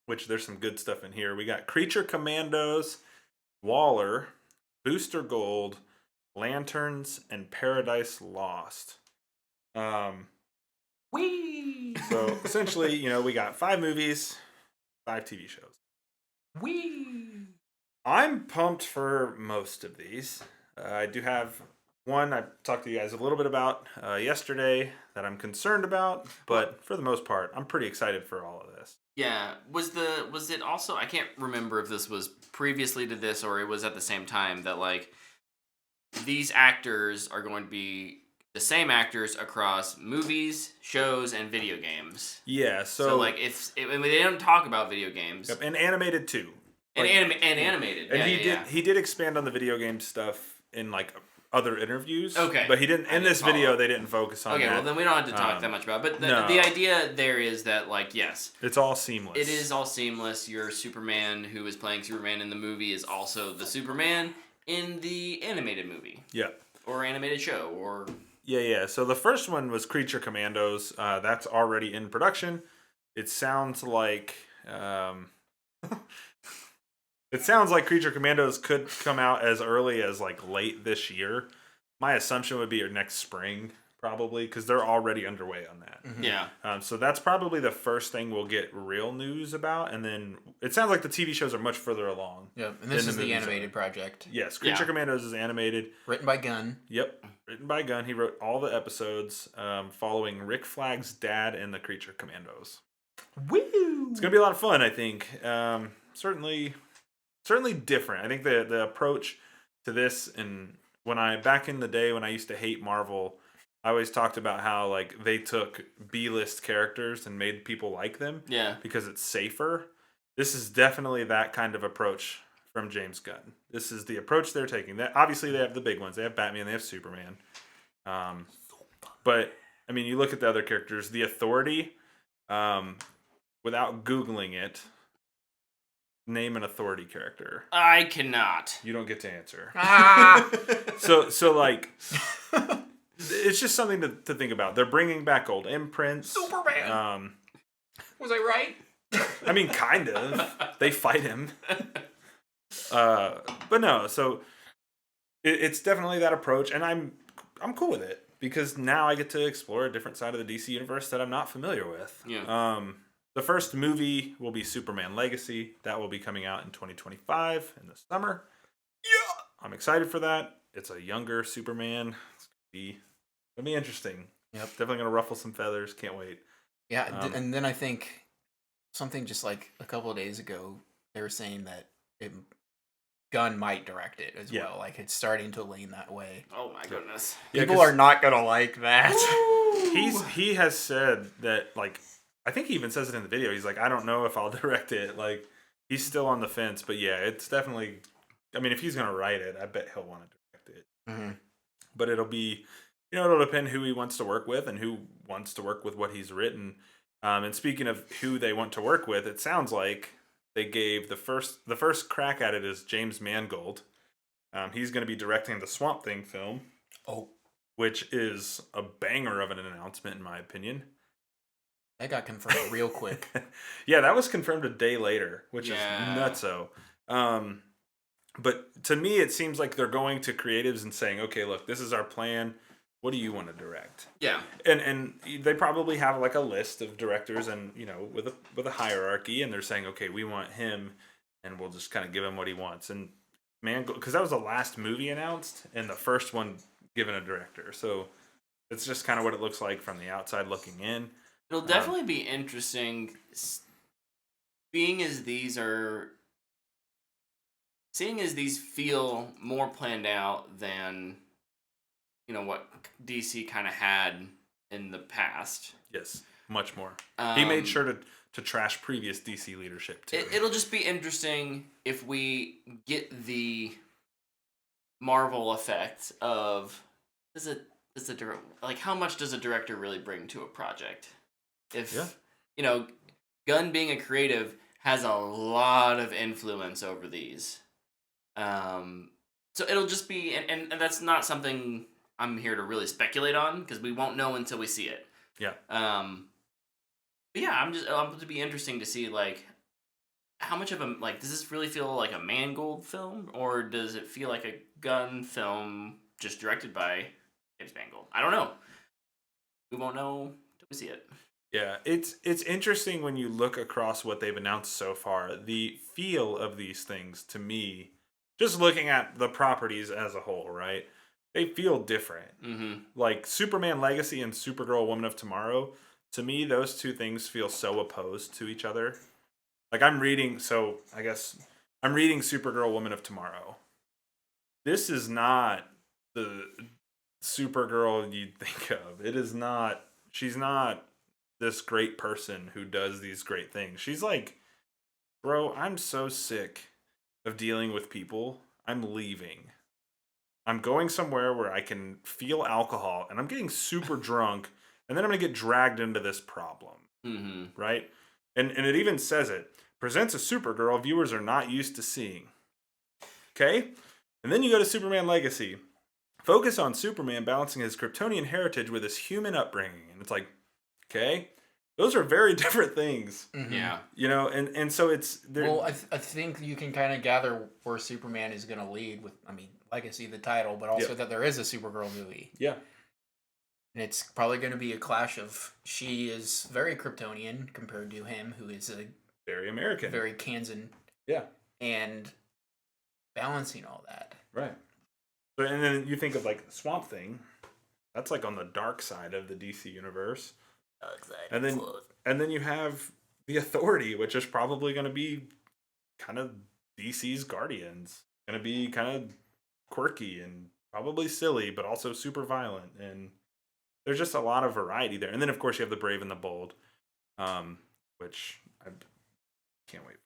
which there's some good stuff in here, we got Creature Commandos, Waller, Booster Gold, Lanterns, and Paradise Lost. Whee! So essentially, we got 5 movies, 5 TV shows. Whee! I'm pumped for most of these. I do have one I talked to you guys a little bit about yesterday that I'm concerned about, but for the most part, I'm pretty excited for all of this. Yeah, was it also, I can't remember if this was previously to this or it was at the same time, that like these actors are going to be the same actors across movies, shows, and video games. Yeah, so like they don't talk about video games. Yep, and animated too. Animated. And he did expand on the video game stuff in like other interviews. Okay. But he didn't in this video they didn't focus on that. Okay, well then we don't have to talk that much about it. But the idea there is that like, yes, it's all seamless. It is all seamless. Your Superman who is playing Superman in the movie is also the Superman in the animated movie. Yeah. Or animated show or Yeah. So the first one was Creature Commandos. That's already in production. It sounds like Creature Commandos could come out as early as like late this year. My assumption would be next spring, probably, because they're already underway on that. Mm-hmm. Yeah. So that's probably the first thing we'll get real news about, and then it sounds like the TV shows are much further along. Yep, and this is the animated project. Yes, Creature Commandos is animated. Written by Gunn. Yep, written by Gunn. He wrote all the episodes following Rick Flag's dad in the Creature Commandos. Woo! It's gonna be a lot of fun, I think. Certainly different. I think the approach to this, and back in the day when I used to hate Marvel, I always talked about how like they took B-list characters and made people like them. Yeah. Because it's safer. This is definitely that kind of approach from James Gunn. This is the approach they're taking. That obviously they have the big ones. They have Batman, they have Superman. But I mean, you look at the other characters, the Authority, without Googling it, name an Authority character. I cannot. You don't get to answer. Ah! So like, it's just something to think about. They're bringing back old imprints. Superman. Was I right? I mean, kind of. They fight him. But no. So it's definitely that approach, and I'm cool with it because now I get to explore a different side of the DC universe that I'm not familiar with. Yeah. The first movie will be Superman Legacy. That will be coming out in 2025 in the summer. Yeah, I'm excited for that. It's a younger Superman. It's gonna be interesting. Yep, definitely gonna ruffle some feathers. Can't wait. Yeah, and then I think something just like a couple of days ago, they were saying that Gunn might direct it as well. Like it's starting to lean that way. Oh my goodness! People are not gonna like that. He has said that like. I think he even says it in the video. He's like, I don't know if I'll direct it. Like, he's still on the fence. But yeah, it's definitely... I mean, if he's going to write it, I bet he'll want to direct it. Mm-hmm. But it'll be... it'll depend who he wants to work with and who wants to work with what he's written. And speaking of who they want to work with, it sounds like they gave the first crack at it is James Mangold. He's going to be directing the Swamp Thing film. Oh. Which is a banger of an announcement, in my opinion. That got confirmed real quick. Yeah, that was confirmed a day later, which is nutso. But to me, it seems like they're going to creatives and saying, okay, look, this is our plan. What do you want to direct? Yeah. And they probably have like a list of directors and, with a hierarchy, and they're saying, okay, we want him, and we'll just kind of give him what he wants. And man, because that was the last movie announced, and the first one given a director. So it's just kind of what it looks like from the outside looking in. It'll definitely be interesting, seeing as these feel more planned out than, what DC kind of had in the past. Yes. much more. He made sure to trash previous DC leadership too. It'll just be interesting if we get the Marvel effect of how much does a director really bring to a project? If Gunn being a creative has a lot of influence over these. So it'll just be, and that's not something I'm here to really speculate on because we won't know until we see it. Yeah. But yeah, it'll be interesting to see like how much of does this really feel like a Mangold film or does it feel like a Gunn film just directed by James Mangold? I don't know. We won't know until we see it. Yeah, it's interesting when you look across what they've announced so far. The feel of these things, to me, just looking at the properties as a whole, right? They feel different. Mm-hmm. Like Superman Legacy and Supergirl Woman of Tomorrow, to me, those two things feel so opposed to each other. Like I'm reading Supergirl Woman of Tomorrow. This is not the Supergirl you'd think of. It is not, she's not this great person who does these great things. She's like, bro, I'm so sick of dealing with people. I'm leaving. I'm going somewhere where I can feel alcohol and I'm getting super drunk and then I'm going to get dragged into this problem. Mm-hmm. Right? And it even says it. Presents a Supergirl viewers are not used to seeing. Okay? And then you go to Superman Legacy. Focus on Superman balancing his Kryptonian heritage with his human upbringing. And it's like, okay, those are very different things. Mm-hmm. Yeah. And so it's... Well, I think you can kind of gather where Superman is going to lead with, Legacy, the title, but also that there is a Supergirl movie. Yeah. And it's probably going to be a clash of, she is very Kryptonian compared to him, who is a... very American. Very Kansan. Yeah. And balancing all that. Right. And then you think of Swamp Thing. That's on the dark side of the DC universe. Exactly. And then you have the Authority, which is probably going to be kind of DC's Guardians. Going to be kind of quirky and probably silly, but also super violent. And there's just a lot of variety there. And then, of course, you have the Brave and the Bold, which I can't wait.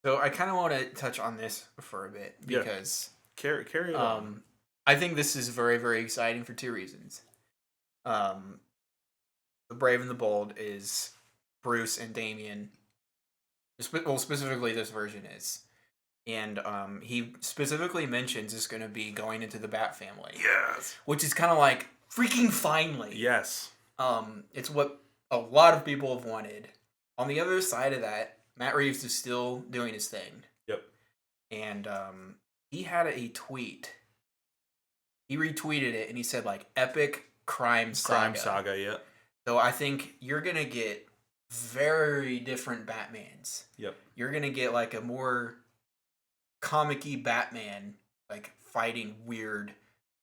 So I kind of want to touch on this for a bit because carry it on. I think this is very, very exciting for two reasons. The Brave and the Bold is Bruce and Damian. Well, specifically this version is. And he specifically mentions it's going to be going into the Bat family. Yes. Which is kind of like, freaking finally. Yes. It's what a lot of people have wanted. On the other side of that, Matt Reeves is still doing his thing. Yep. And he had a tweet. He retweeted it and he said epic crime saga. Crime saga, yeah. So I think you're going to get very different Batmans. Yep. You're going to get a more comic-y Batman, fighting weird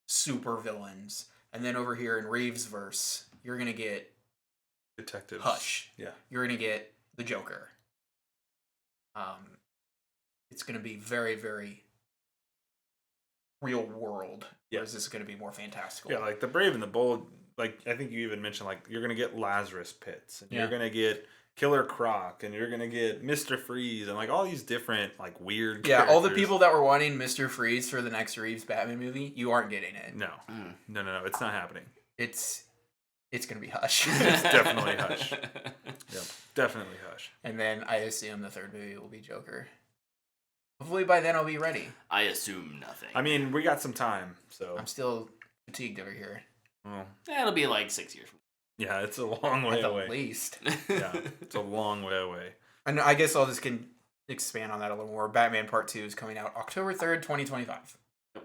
super villains. And then over here in Reeves' verse, you're going to get Detectives. Hush. Yeah. You're going to get the Joker. It's going to be very, very real world. Yeah. Whereas this is going to be more fantastical. Yeah, the Brave and the Bold, I think you even mentioned, you're going to get Lazarus Pits, and you're going to get Killer Croc, and you're going to get Mr. Freeze, and, all these different, weird characters. All the people that were wanting Mr. Freeze for the next Reeves Batman movie, you aren't getting it. No. No, it's not happening. It's going to be Hush. It's definitely Hush. Yep, definitely Hush. And then I assume the third movie will be Joker. Hopefully by then I'll be ready. I assume nothing. We got some time, so... I'm still fatigued over here. Well, it'll be 6 years from now. Yeah, it's a long way away. At least. Yeah, it's a long way away. And I guess I'll just expand on that a little more. Batman Part 2 is coming out October 3rd, 2025. So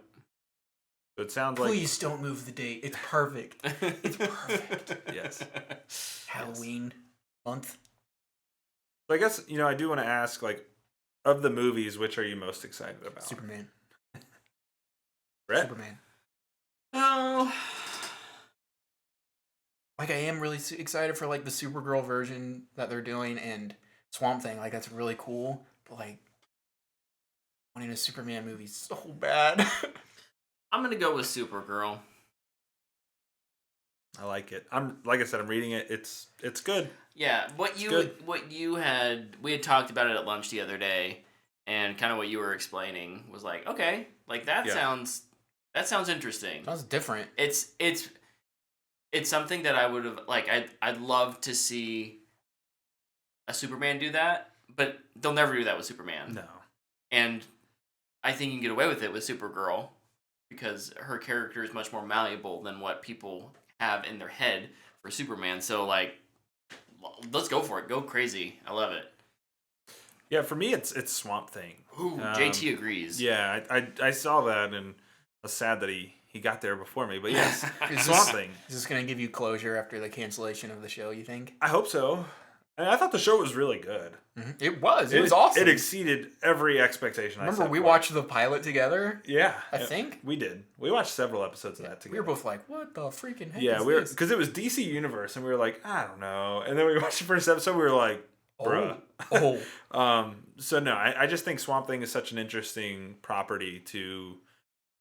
it sounds Please don't move the date. It's perfect. It's perfect. Yes. Halloween month. So I guess, I do want to ask, of the movies, which are you most excited about? Superman. Brett? Superman. Oh... I am really excited for the Supergirl version that they're doing and Swamp Thing. That's really cool. But wanting a Superman movie is so bad. I'm gonna go with Supergirl. I like it. Like I said, I'm reading it. It's good. Yeah, we had talked about it at lunch the other day, and kind of what you were explaining was like, okay, like that sounds interesting. Sounds different. It's something that I would have like. I'd love to see a Superman do that, but they'll never do that with Superman. No. And I think you can get away with it with Supergirl because her character is much more malleable than what people have in their head for Superman. So, like, let's go for it. Go crazy. I love it. Yeah, for me, it's Swamp Thing. Ooh, JT agrees. Yeah, I saw that and I was sad that he got there before me. But yes, Swamp Thing. Is this going to give you closure after the cancellation of the show, you think? I hope so. I thought the show was really good. Mm-hmm. It was awesome. It exceeded every expectation. Remember, we watched the pilot together? Yeah. I think. We did. We watched several episodes of that together. We were both like, what the freaking heck is this? Because it was DC Universe, and we were like, I don't know. And then we watched the first episode, we were like, bruh. So, no, I just think Swamp Thing is such an interesting property to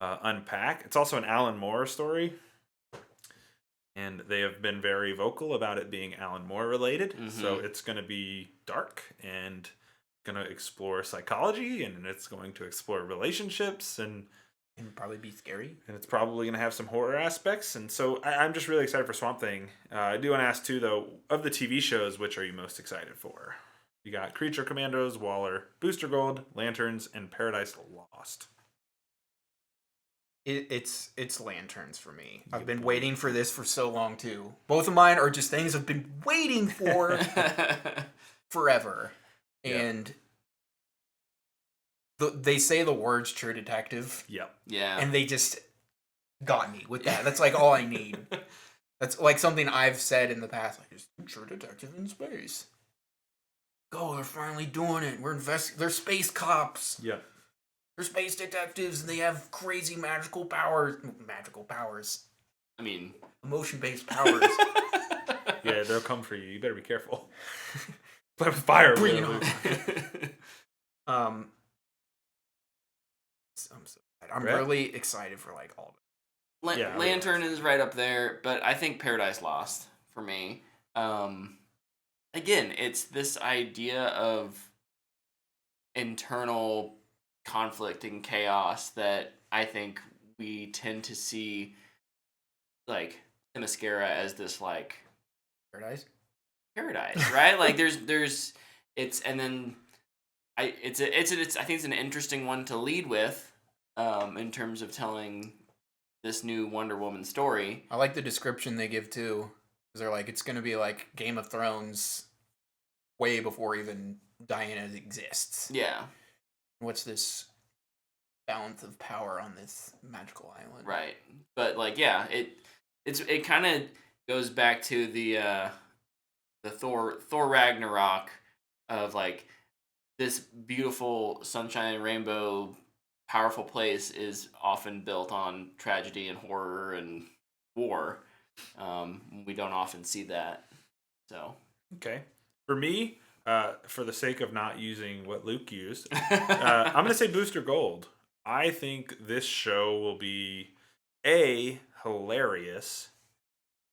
unpack. It's also an Alan Moore story. And they have been very vocal about it being Alan Moore related. Mm-hmm. So it's going to be dark and going to explore psychology and it's going to explore relationships and probably be scary. And it's probably going to have some horror aspects. And so I'm just really excited for Swamp Thing. I do want to ask too, though, of the TV shows, which are you most excited for? You got Creature Commandos, Waller, Booster Gold, Lanterns, and Paradise Lost. It's Lanterns for me. I've been waiting for this for so long too. Both of mine are just things I've been waiting for forever. And they say the words True Detective. Yep. Yeah. And they just got me with that. That's like all I need. That's like something I've said in the past. Like, there's True Detective in space. Go, they're finally doing it. They're space cops. Yep. They're space detectives and they have crazy magical powers. I mean, emotion-based powers. Yeah, they'll come for you. You better be careful. Play with fire. Bring it on. I'm really excited for like all of it. Lantern is right up there, but I think Paradise Lost for me. Again, it's this idea of internal conflict and chaos that I think we tend to see like Themyscira as this like paradise, right? Like there's it's and then I think it's an interesting one to lead with in terms of telling this new Wonder Woman story. I like the description they give too, because they're like it's gonna be like Game of Thrones way before even Diana exists. Yeah. What's this balance of power on this magical island? Right. But like it kind of goes back to the Thor Ragnarok of like this beautiful sunshine and rainbow powerful place is often built on tragedy and horror and war. We don't often see that. So okay. For me, for the sake of not using what Luke used, I'm going to say Booster Gold. I think this show will be A, hilarious,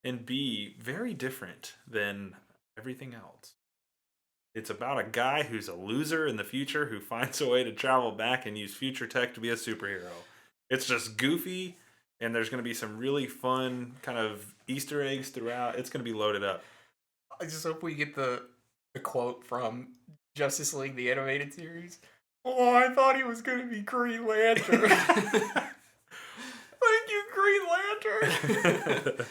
and B, very different than everything else. It's about a guy who's a loser in the future who finds a way to travel back and use future tech to be a superhero. It's just goofy, and there's going to be some really fun kind of Easter eggs throughout. It's going to be loaded up. I just hope we get the quote from Justice League, the animated series. Oh, I thought he was going to be Green Lantern. Thank you, Green Lantern.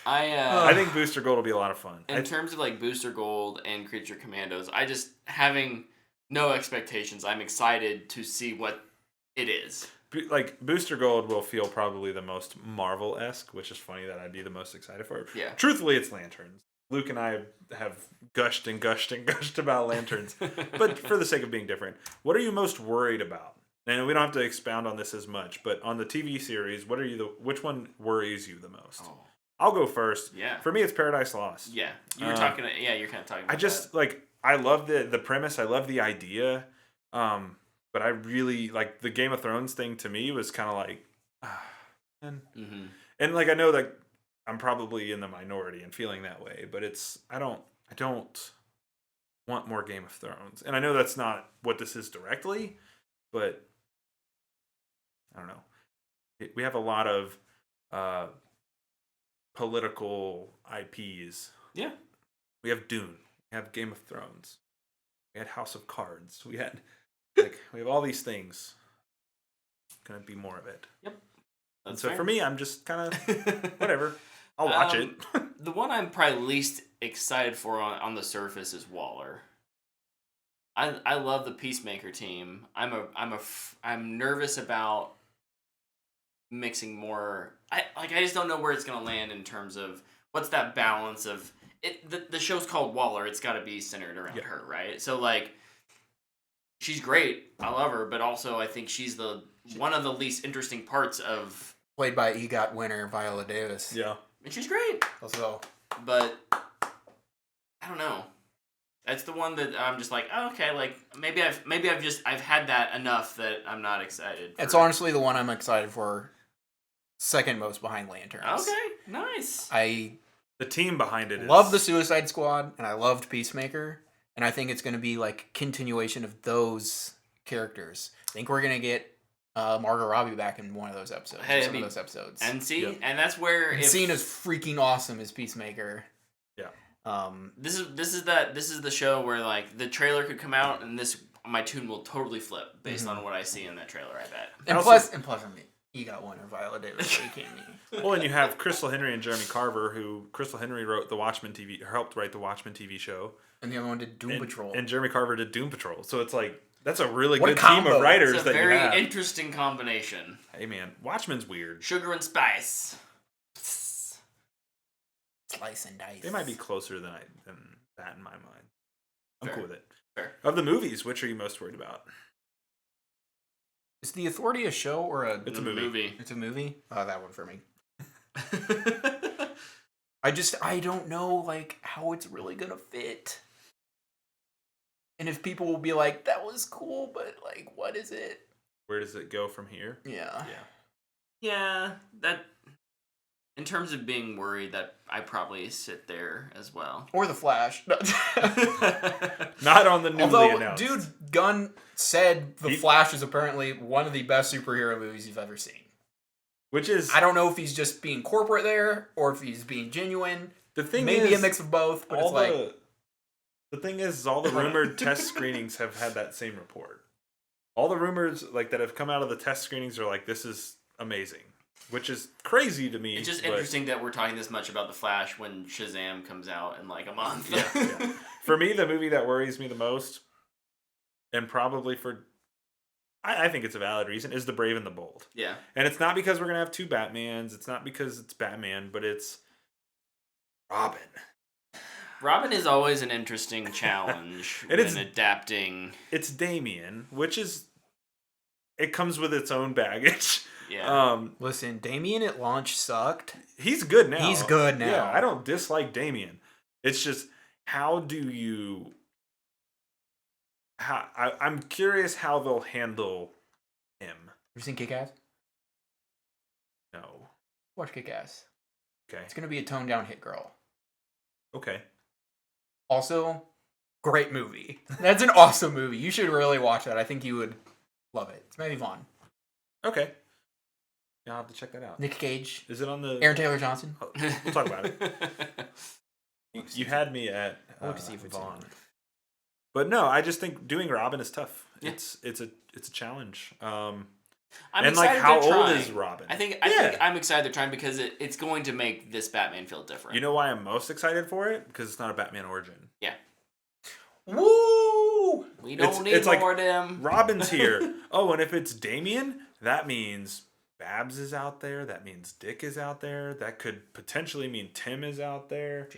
I think Booster Gold will be a lot of fun. In terms of like Booster Gold and Creature Commandos, I just having no expectations. I'm excited to see what it is. Like Booster Gold will feel probably the most Marvel-esque, which is funny that I'd be the most excited for it. Yeah. Truthfully, it's Lanterns. Luke and I have gushed about Lanterns, but for the sake of being different, what are you most worried about? And we don't have to expound on this as much, but on the TV series, which one worries you the most? Oh. I'll go first. Yeah. For me, it's Paradise Lost. Yeah. You're kind of talking about I just, I love the premise. I love the idea. But I really, the Game of Thrones thing to me was kind of like, and like, I know that I'm probably in the minority and feeling that way, but I don't want more Game of Thrones. And I know that's not what this is directly, but I don't know. We have a lot of political IPs. Yeah. We have Dune. We have Game of Thrones. We had House of Cards. We have all these things. Gonna be more of it. Yep. And so for me, I'm just kind of whatever. I'll watch it. The one I'm probably least excited for on the surface is Waller. I love the Peacemaker team. I'm nervous about mixing more. I just don't know where it's gonna land in terms of what's that balance of it. The show's called Waller. It's got to be centered around her, right? So like, she's great. I love her, but also I think she's one of the least interesting parts of. Played by EGOT winner Viola Davis. Yeah. And she's great. Also, but I don't know. That's the one that I'm just like, oh, okay, like maybe I've had that enough that I'm not excited. It's honestly the one I'm excited for. Second most behind Lanterns. Okay, nice. The team behind it love the Suicide Squad, and I loved Peacemaker, and I think it's going to be like continuation of those characters. I think we're going to get Margot Robbie back in one of those episodes. Some of those episodes. And see, and that's where Cena's freaking awesome as Peacemaker. Yeah. This is the show where like the trailer could come out and my tune will totally flip based on what I see in that trailer. I bet. And plus, I mean, EGOT winner Viola Davis. Well, and you have Crystal Henry and Jeremy Carver, who Crystal Henry wrote the Watchmen TV, or helped write the Watchmen TV show, and the other one did Doom Patrol, and Jeremy Carver did Doom Patrol. So it's like that's a really good team of writers. It's a very interesting combination. Hey man, Watchmen's weird. Sugar and spice. Slice and dice. They might be closer than that in my mind. I'm cool with it. Fair. Of the movies, which are you most worried about? Is The Authority a show or a... It's a movie. It's a movie? Oh, that one for me. I don't know, like, how it's really gonna fit. And if people will be like, that was cool, but, like, what is it? Where does it go from here? Yeah. Yeah, that... In terms of being worried, that I probably sit there as well. Or The Flash. Not on the newly announced. Dude, Gunn said The Flash is apparently one of the best superhero movies you've ever seen. Which is... I don't know if he's just being corporate there, or if he's being genuine. The thing Maybe is, a mix of both, but it's like... The thing is, all the rumored test screenings have had that same report. All the rumors like that have come out of the test screenings are like, this is amazing. Which is crazy to me. It's just interesting that we're talking this much about The Flash when Shazam comes out in like a month. Yeah. For me, the movie that worries me the most, and probably I think it's a valid reason, is The Brave and the Bold. Yeah. And it's not because we're going to have two Batmans. It's not because it's Batman, but it's Robin. Robin is always an interesting challenge in adapting. It's Damian, which is... It comes with its own baggage. Yeah. Listen, Damian at launch sucked. He's good now. Yeah, I don't dislike Damian. It's just, how do you... I'm curious how they'll handle him. You seen Kick-Ass? No. Watch Kick-Ass. Okay. It's going to be a toned-down hit girl. Okay. Also, great movie. That's an awesome movie. You should really watch that. I think you would love it. It's Matthew Vaughn. Okay. Yeah, I'll have to check that out. Nick Cage. Is it on the... Aaron Taylor Johnson. We'll talk about it. You had me at I want to see if it's Vaughn. on. But no, I just think doing Robin is tough. Yeah. It's a challenge. I'm and excited like, how they're old trying. is Robin? I think I'm excited they're trying because it's going to make this Batman feel different. You know why I'm most excited for it? Because it's not a Batman origin. Yeah. Woo! We don't need more of them. Robin's here. Oh, and if it's Damian, that means Babs is out there. That means Dick is out there. That could potentially mean Tim is out there.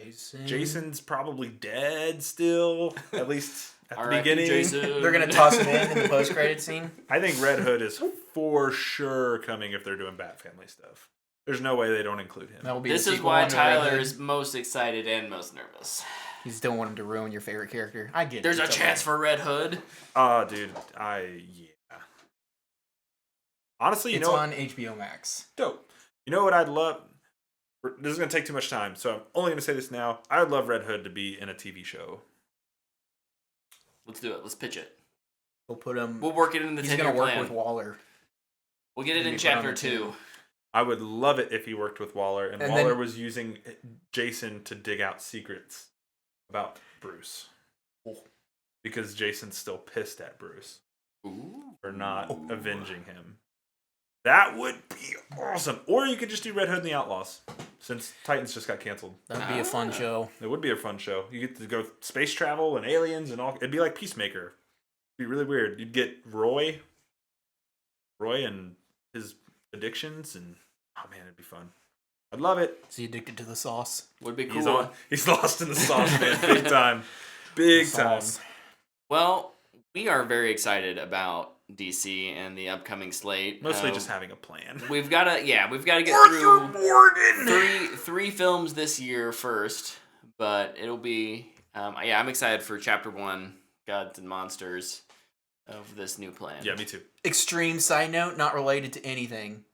Jason's probably dead still, at least at the beginning. Jason. They're going to toss him in the post-credit scene. I think Red Hood is for sure coming if they're doing Bat Family stuff. There's no way they don't include him. This is why Tyler is most excited and most nervous. You just don't want him to ruin your favorite character. I get it. There's a chance for Red Hood. Dude, yeah. Honestly, it's on HBO Max. Dope. You know what I'd love? this is going to take too much time, so I'm only going to say this now. I would love Red Hood to be in a TV show. Let's do it. Let's pitch it. We'll put him. We'll work it in the 10-year plan. He's gonna work with Waller. We'll get it in chapter 2. I would love it if he worked with Waller, and Waller then, was using Jason to dig out secrets about Bruce. Because Jason's still pissed at Bruce for not avenging him. That would be awesome. Or you could just do Red Hood and the Outlaws, since Titans just got canceled. That would be a fun show. It would be a fun show. You get to go space travel and aliens and all. It'd be like Peacemaker. It'd be really weird. You'd get Roy and his addictions, and oh man, it'd be fun. I'd love it. Is he addicted to the sauce? Would be cool. He's lost in the sauce, man. Big time. Big time. Well, we are very excited about DC and the upcoming slate. Mostly just having a plan. We've got to get through three films this year first, but it'll be I'm excited for chapter 1, Gods and Monsters, of this new plan. Yeah, me too. Extreme side note, not related to anything.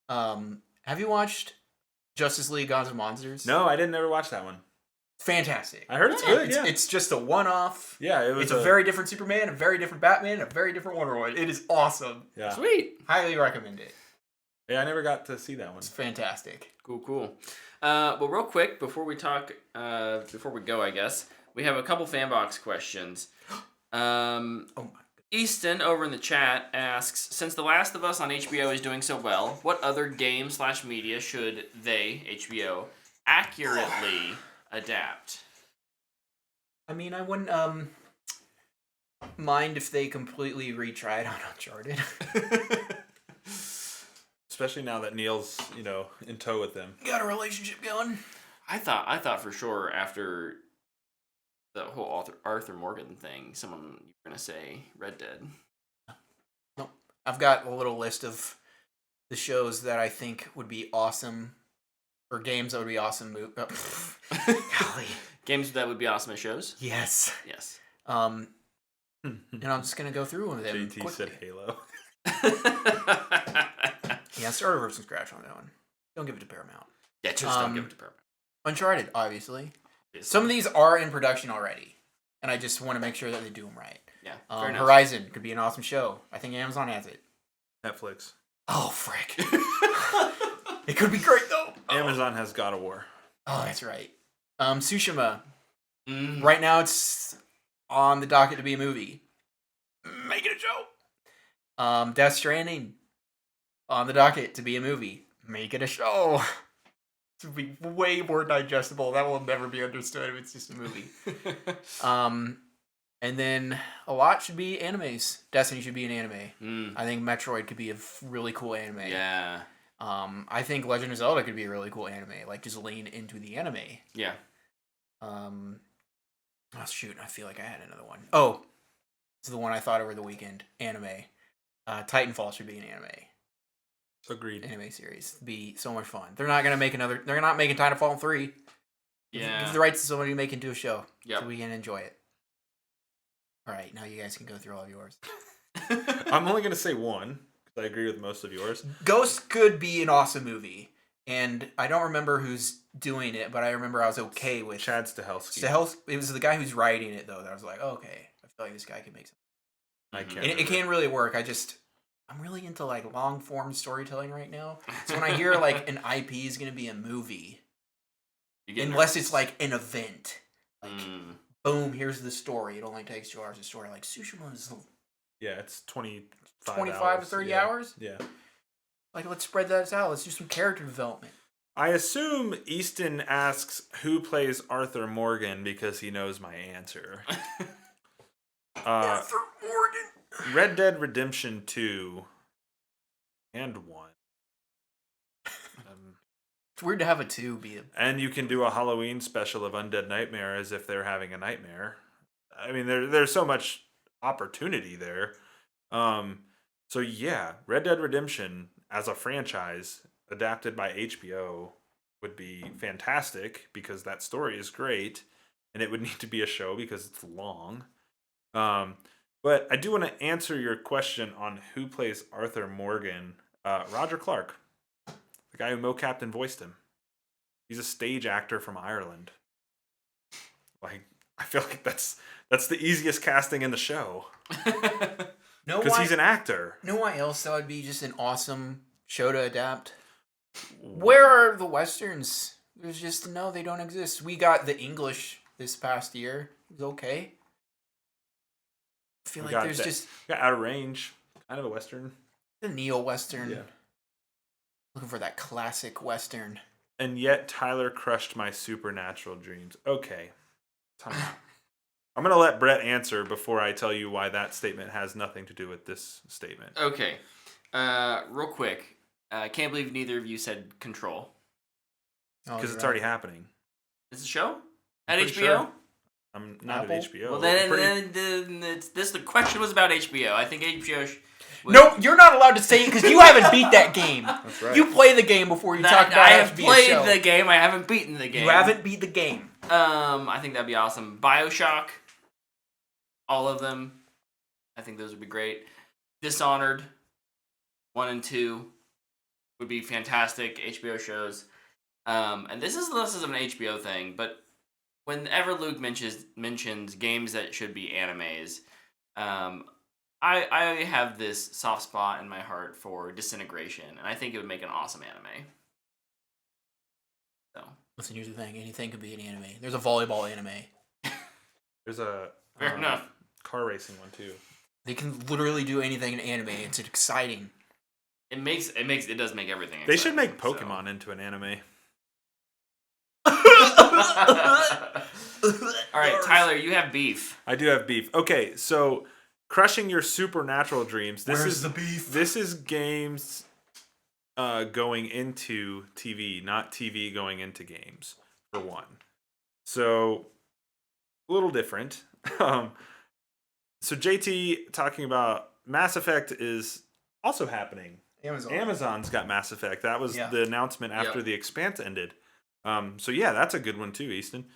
Have you watched Justice League Gods and Monsters? No, I didn't ever watch that one. Fantastic. I heard it's good. It's just a one-off. Yeah, it's a very different Superman, a very different Batman, a very different Wonder Woman. It is awesome. Yeah, sweet. Highly recommend it. Yeah, I never got to see that one. It's fantastic. Cool. Well, real quick before we talk, before we go, I guess we have a couple Fanbox questions. Oh my. Easton over in the chat asks, since The Last of Us on HBO is doing so well, what other game/media should they, HBO, accurately adapt? I mean, I wouldn't mind if they completely retried on Uncharted. Especially now that Neil's, in tow with them. Got a relationship going. I thought for sure after the whole Arthur Morgan thing, someone you were gonna say Red Dead. Nope. I've got a little list of the shows that I think would be awesome. Or games that would be awesome. Golly. Games that would be awesome as shows? Yes. And I'm just going to go through one of them. JT said Halo. Yeah, start over from scratch on that one. Don't give it to Paramount. Yeah, just don't give it to Paramount. Uncharted, obviously. Some of these are in production already. And I just want to make sure that they do them right. Yeah. Horizon could be an awesome show. I think Amazon has it. Netflix. Oh, frick. It could be great, though. Amazon has God of War. Oh, that's right. Tsushima. Right now, it's on the docket to be a movie. Make it a show. Death Stranding. On the docket to be a movie. Make it a show. To be way more digestible. That will never be understood if it's just a movie. And then a lot should be animes. Destiny should be an anime. I think Metroid could be a really cool anime. Yeah. I think Legend of Zelda could be a really cool anime. Like, just lean into the anime. Yeah. Oh, shoot. I feel like I had another one. Oh. This is the one I thought over the weekend. Anime. Titanfall should be an anime. Agreed. Anime series. It'd be so much fun. They're not going to make another... They're not making Titanfall 3. Yeah. Give the rights to somebody to make into a show. Yep. So we can enjoy it. All right. Now you guys can go through all of yours. I'm only going to say one. I agree with most of yours. Ghost could be an awesome movie. And I don't remember who's doing it, but I remember I was okay with... Chad Stahelski. It was the guy who's writing it, though, that I was like, oh, okay. I feel like this guy can make something. It can really work. I'm really into, long-form storytelling right now. So when I hear, an IP is going to be a movie, unless it's, an event. Boom, here's the story. It only takes 2 hours to story. Tsushima is... Yeah, it's 25 to 30 hours? Yeah. Let's spread that out. Let's do some character development. I assume Easton asks who plays Arthur Morgan because he knows my answer. Arthur Morgan. Red Dead Redemption 2 and 1. It's weird to have a 2 be a... And you can do a Halloween special of Undead Nightmare as if they're having a nightmare. I mean, there's so much opportunity there. So yeah, Red Dead Redemption as a franchise adapted by HBO would be fantastic because that story is great, and it would need to be a show because it's long. But I do want to answer your question on who plays Arthur Morgan. Roger Clark, the guy who mocapped and voiced him. He's a stage actor from Ireland. Like, I feel like that's the easiest casting in the show. Because he's an actor. You know why else that would be just an awesome show to adapt? Where are the Westerns? There's just, no, they don't exist. We got the English this past year. It was okay. I feel like there's just... We got Out of Range. Kind of a Western. The neo-Western. Yeah. Looking for that classic Western. And yet Tyler crushed my supernatural dreams. Okay. Time out. I'm going to let Brett answer before I tell you why that statement has nothing to do with this statement. Okay. Real quick. I can't believe neither of you said Control. Because it's already happening. Is the show? At HBO? Sure. I'm not Apple? at HBO. Well, then the question was about HBO. I think HBO... No, you're not allowed to say it because you haven't beat that game. That's right. You play the game before you talk about I it. have played the game. I haven't beaten the game. You haven't beat the game. I think that'd be awesome. BioShock. All of them. I think those would be great. Dishonored. 1 and 2 would be fantastic HBO shows. And this is less of an HBO thing, but whenever Luke mentions games that should be animes, I have this soft spot in my heart for Disintegration, and I think it would make an awesome anime. So Listen, here's the thing. Anything could be an anime. There's a volleyball anime. There's a fair enough. Car racing one too. They can literally do anything in anime. It's exciting. It does make everything exciting. They should make Pokemon into an anime. All right, Tyler, you have beef. I do have beef. Okay, so crushing your supernatural dreams. Where's the beef? This is games going into TV, not TV going into games, for one. So, a little different. So JT talking about Mass Effect is also happening. Amazon's got Mass Effect. That was the announcement after The Expanse ended. So yeah, that's a good one too, Easton.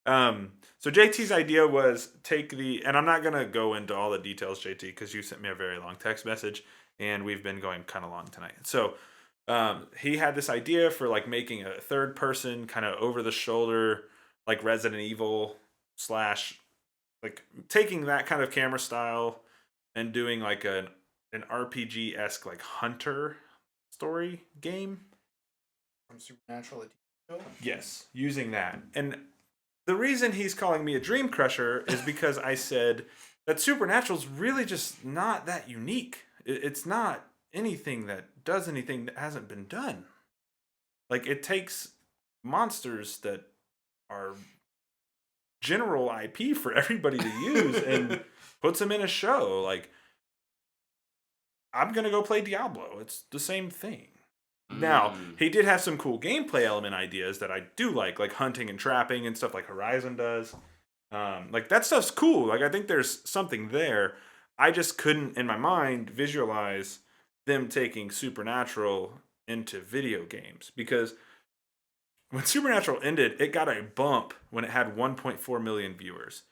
So JT's idea was and I'm not going to go into all the details, JT, because you sent me a very long text message and we've been going kind of long tonight. So he had this idea for like making a third person kind of over the shoulder, like Resident Evil / like taking that kind of camera style and doing like an RPG-esque like hunter story game. From Supernatural. Yes, using that. And the reason he's calling me a dream crusher is because I said that Supernatural's really just not that unique. It's not anything that does anything that hasn't been done. Like, it takes monsters that are general IP for everybody to use and puts them in a show. Like, I'm going to go play Diablo. It's the same thing. Now, he did have some cool gameplay element ideas that I do like hunting and trapping and stuff like Horizon does. Like, that stuff's cool. Like, I think there's something there. I just couldn't, in my mind, visualize them taking Supernatural into video games. Because when Supernatural ended, it got a bump when it had 1.4 million viewers.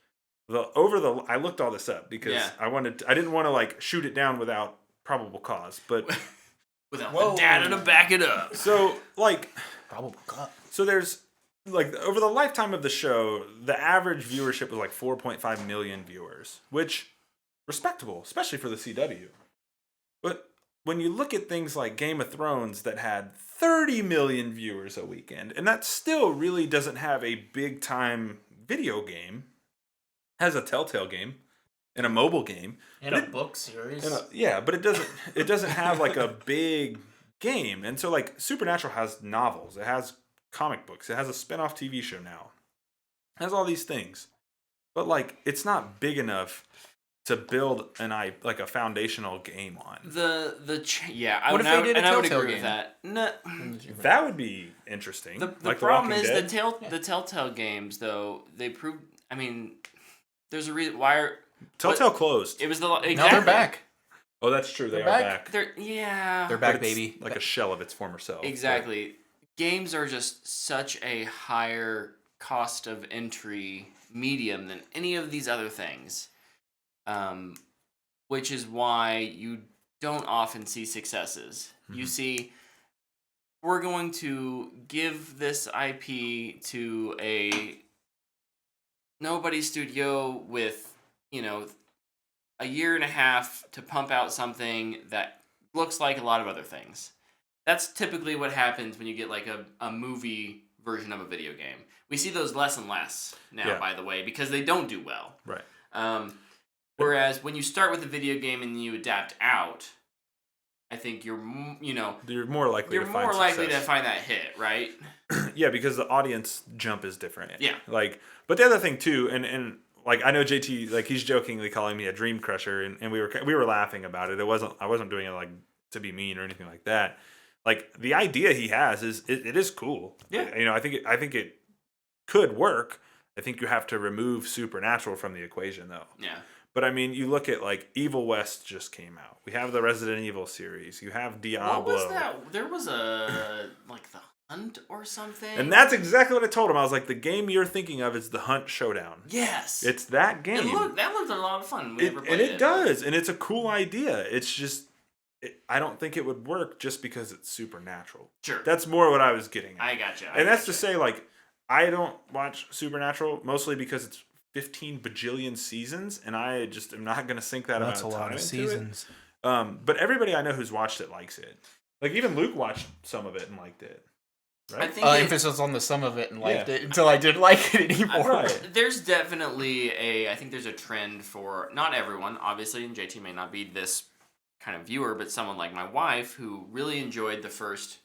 I looked all this up because I didn't want to, like, shoot it down without probable cause, but... Without the data to back it up. So, like... Probable cause. So there's, like, over the lifetime of the show, the average viewership was like 4.5 million viewers, which, respectable, especially for the CW. But when you look at things like Game of Thrones that had 30 million viewers a weekend, and that still really doesn't have a big-time video game, has a Telltale game, and a mobile game. And a book series. But it doesn't have like a big game. And so like Supernatural has novels, it has comic books, it has a spin-off TV show now. It has all these things. But like it's not big enough to build like a foundational game on. I would agree game? With that. No, that would be interesting. The like problem is the the Telltale games though, they proved there's a reason why Telltale closed. It was Now they're back. Oh, that's true. They're back. They're back, baby. Like a shell of its former self. Exactly. Right? Games are just such a higher cost of entry medium than any of these other things, which is why you don't often see successes. Mm-hmm. You see, we're going to give this IP to a nobody studio with, a year and a half to pump out something that looks like a lot of other things. That's typically what happens when you get like a movie version of a video game. We see those less and less now, by the way, because they don't do well. Right. Whereas when you start with a video game and you adapt out, I think you're more likely to find that hit, right? Yeah, because the audience jump is different. Yeah. Like, but the other thing too, and like I know JT, like he's jokingly calling me a dream crusher, and we were laughing about it. I wasn't doing it like to be mean or anything like that. Like the idea he has it is cool. Yeah. I think it could work. I think you have to remove Supernatural from the equation though. Yeah. But I mean, you look at like Evil West just came out. We have the Resident Evil series. You have Diablo. What was that? There was a like The Hunt or something. And that's exactly what I told him. I was like, the game you're thinking of is The Hunt Showdown. Yes. It's that game. That looked a lot of fun. It does, and it's a cool idea. It's just, I don't think it would work just because it's Supernatural. Sure. That's more what I was getting at. I gotcha. And that's to say, like, I don't watch Supernatural mostly because it's 15 bajillion seasons, and I just am not going to sink that amount of time into it. That's a lot of seasons. But everybody I know who's watched it likes it. Like, even Luke watched some of it and liked it. Right? I think emphasis on the some of it and liked it until I didn't like it anymore. Right. There's definitely I think there's a trend for, not everyone, obviously, and JT may not be this kind of viewer, but someone like my wife who really enjoyed the first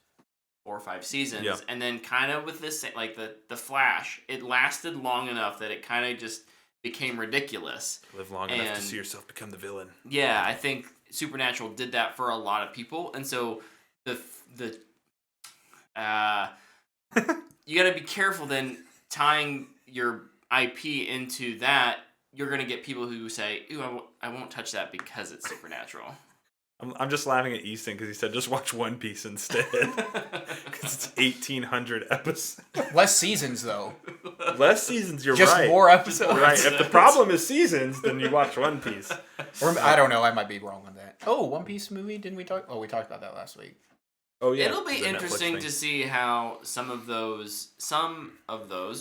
4 or 5 seasons, and then kind of with this, like the Flash, it lasted long enough that it kind of just became ridiculous. Live long enough to see yourself become the villain. Yeah, I think Supernatural did that for a lot of people, and so the you got to be careful then tying your IP into that. You're gonna get people who say, "Ooh, I won't touch that because it's Supernatural." I'm just laughing at Easton because he said just watch One Piece instead because it's 1,800 episodes. Less seasons though. Less seasons. You're just right. Just more episodes. Right. If the problem is seasons, then you watch One Piece. Or I don't know. I might be wrong on that. Oh, One Piece movie? Didn't we talk? Oh, we talked about that last week. Oh yeah. It'll be interesting to see how some of those,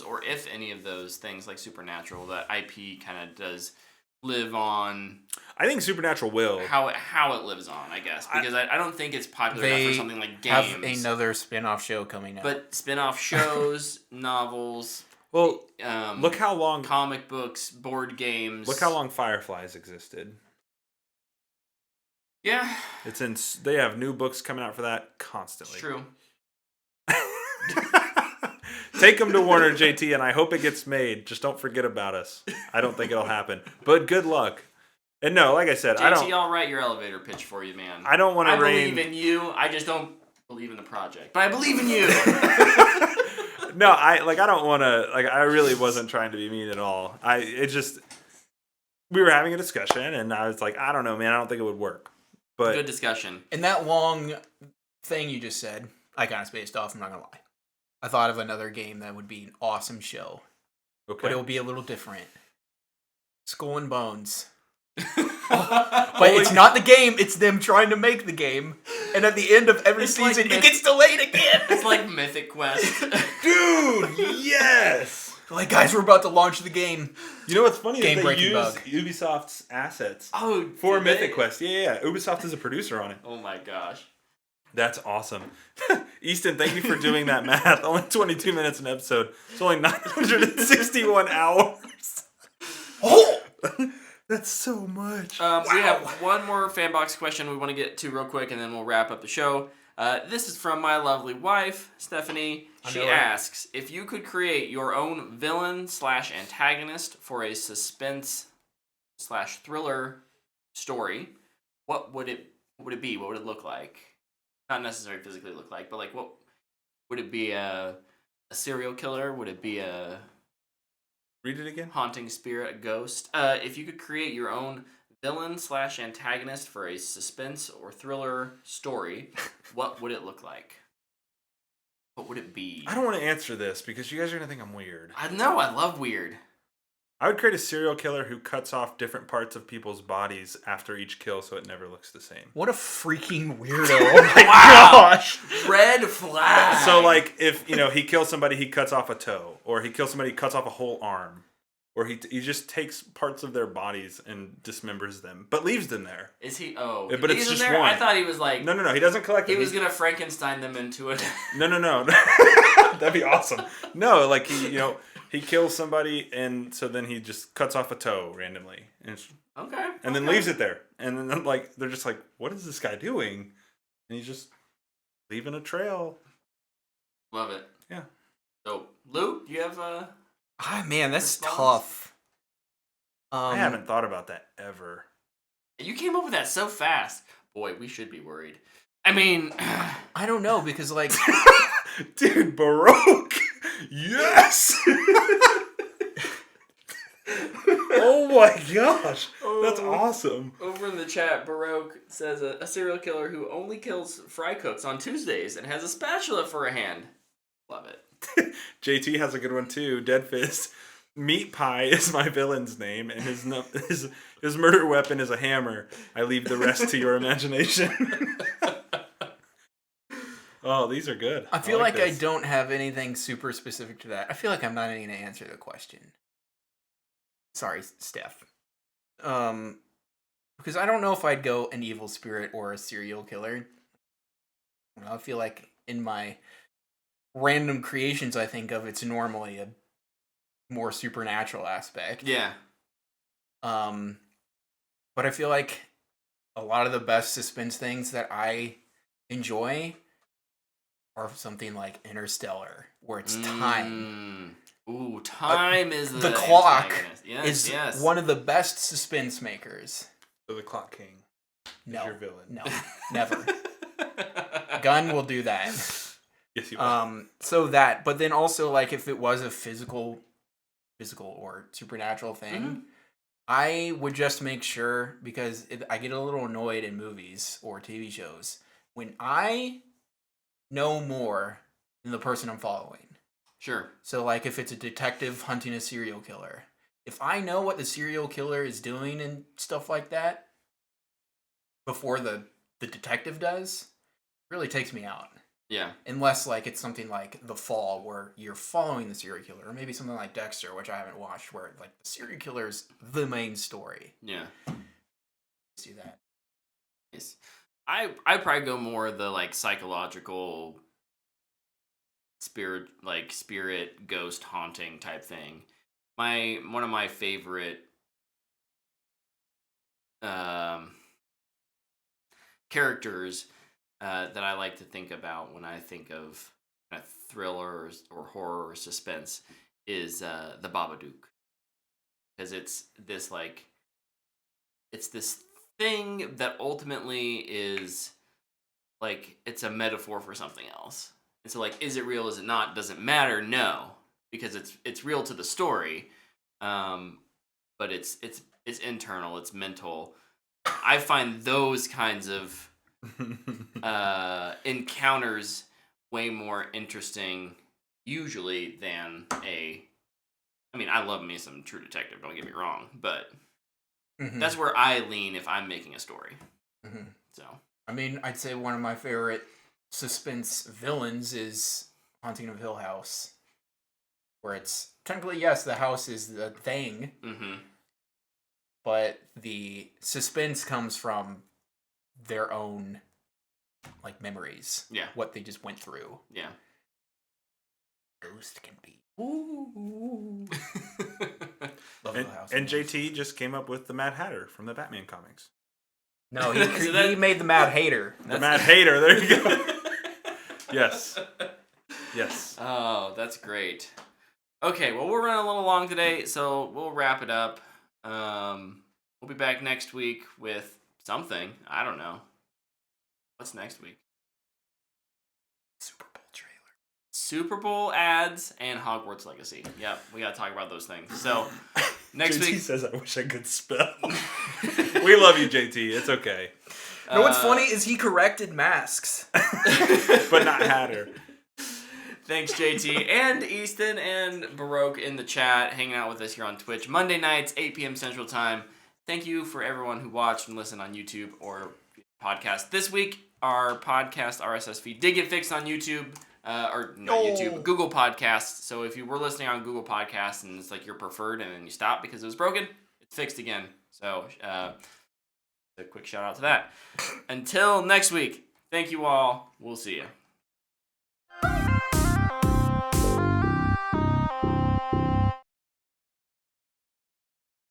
or if any of those things like Supernatural, that IP kind of does live on. I think Supernatural will. How it lives on, I guess, because I don't think it's popular enough for something like games. Have another spin-off show coming out. But spin-off shows, novels. Well, look how long comic books, board games. Look how long Fireflies existed. Yeah. They have new books coming out for that constantly. It's true. Take them to Warner, JT, and I hope it gets made. Just don't forget about us. I don't think it'll happen. But good luck. And no, like I said, JT, I'll write your elevator pitch for you, man. I don't want to believe in you. I just don't believe in the project. But I believe in you. No, I don't want to, I really wasn't trying to be mean at all. We were having a discussion, and I was like, I don't know, man. I don't think it would work. But good discussion. In that long thing you just said, I kind of spaced off, I'm not going to lie. I thought of another game that would be an awesome show. Okay. But it will be a little different. Skull and Bones. But it's not the game, it's them trying to make the game. And at the end of every season, it gets delayed again. It's like Mythic Quest. Dude, yes! Like, guys, we're about to launch the game. You know what's funny is they use bug. Ubisoft's assets for Mythic Quest. Yeah. Ubisoft is a producer on it. Oh my gosh. That's awesome. Easton, thank you for doing that math. Only 22 minutes an episode. It's only 961 hours. Oh! That's so much. We have one more Fanbox question we want to get to real quick, and then we'll wrap up the show. This is from my lovely wife, Stephanie. She asks, if you could create your own villain/antagonist for a suspense/thriller story, what would it be? What would it look like? Not necessarily physically look like, but like, what would it be? A serial killer? Would it be a read it again? Haunting spirit, a ghost? If you could create your own villain/antagonist for a suspense or thriller story, what would it look like? What would it be? I don't want to answer this because you guys are gonna think I'm weird. I know. I love weird. I would create a serial killer who cuts off different parts of people's bodies after each kill so it never looks the same. What a freaking weirdo. Oh my gosh. Red flag. So, like, if, he kills somebody, he cuts off a toe. Or he kills somebody, he cuts off a whole arm. Or he just takes parts of their bodies and dismembers them. But leaves them there. Is he? Oh. But it's just one. I thought he was like... No. He doesn't collect them. He was going to Frankenstein them into it. No. That'd be awesome. No, like, he kills somebody, and so then he just cuts off a toe randomly. And then leaves it there. And then, like, they're just like, what is this guy doing? And he's just leaving a trail. Love it. Yeah. So, Lou, do you have Man, that's response? tough. I haven't thought about that ever. You came up with that so fast. Boy, we should be worried. I mean... I don't know, because, like... Dude, Baroque! Yes! Oh my gosh! That's awesome. Over in the chat, Baroque says a serial killer who only kills fry cooks on Tuesdays and has a spatula for a hand. Love it. JT has a good one too. Dead Fist. Meat Pie is my villain's name, and his murder weapon is a hammer. I leave the rest to your imagination. Oh, these are good. I feel like I don't have anything super specific to that. I feel like I'm not even going to answer the question. Sorry, Steph. Because I don't know if I'd go an evil spirit or a serial killer. I feel like in my random creations I think of, it's normally a more supernatural aspect. Yeah. But I feel like a lot of the best suspense things that I enjoy are something like Interstellar, where it's time. Ooh, time is the clock yes, is one of the best suspense makers. So the Clock King is your villain. No, never. Gunn will do that. Yes, he will. So that, but then also, like, if it was a physical or supernatural thing, I would just make sure, because I get a little annoyed in movies or TV shows when I know more than the person I'm following. Sure. So, like, if it's a detective hunting a serial killer, if I know what the serial killer is doing and stuff like that before the detective does, it really takes me out. Yeah. Unless, like, it's something like The Fall, where you're following the serial killer, or maybe something like Dexter, which I haven't watched, where, like, the serial killer is the main story. Yeah. Let's do that. Nice. I probably go more the, like, psychological spirit ghost haunting type thing. One of my favorite characters that I like to think about when I think of thriller or horror or suspense is the Babadook, because it's this thing that ultimately is like, it's a metaphor for something else. And so, like, is it real? Is it not? Doesn't matter. No, because it's real to the story, but it's internal. It's mental. I find those kinds of encounters way more interesting usually than I mean, I love me some True Detective, don't get me wrong, but that's where I lean if I'm making a story. So, I mean, I'd say one of my favorite suspense villains is Haunting of Hill House, where it's technically, yes, the house is the thing, but the suspense comes from their own, like, memories. Yeah. What they just went through. Yeah. Ghost can be. Ooh. Love and, Hill House. and JT just came up with the Mad Hatter from the Batman comics. No, he made the Mad Hater. The Mad Hater, there you go. Yes. Yes. Oh, that's great. Okay, well, we're running a little long today, so we'll wrap it up. We'll be back next week with something. I don't know. What's next week? Super Bowl trailer. Super Bowl ads and Hogwarts Legacy. Yep, we gotta talk about those things. So, next JT week... says, I wish I could spell. We love you, JT. It's okay. You know what's funny is he corrected masks. But not Hatter. Thanks, JT and Easton and Baroque in the chat, hanging out with us here on Twitch. Monday nights, 8 p.m. Central Time. Thank you for everyone who watched and listened on YouTube or podcast. This week, our podcast RSS feed did get fixed on YouTube. Or not YouTube, Google Podcasts. So if you were listening on Google Podcasts and it's like your preferred and then you stopped because it was broken, it's fixed again. So a quick shout out to that. Until next week, thank you all. We'll see you.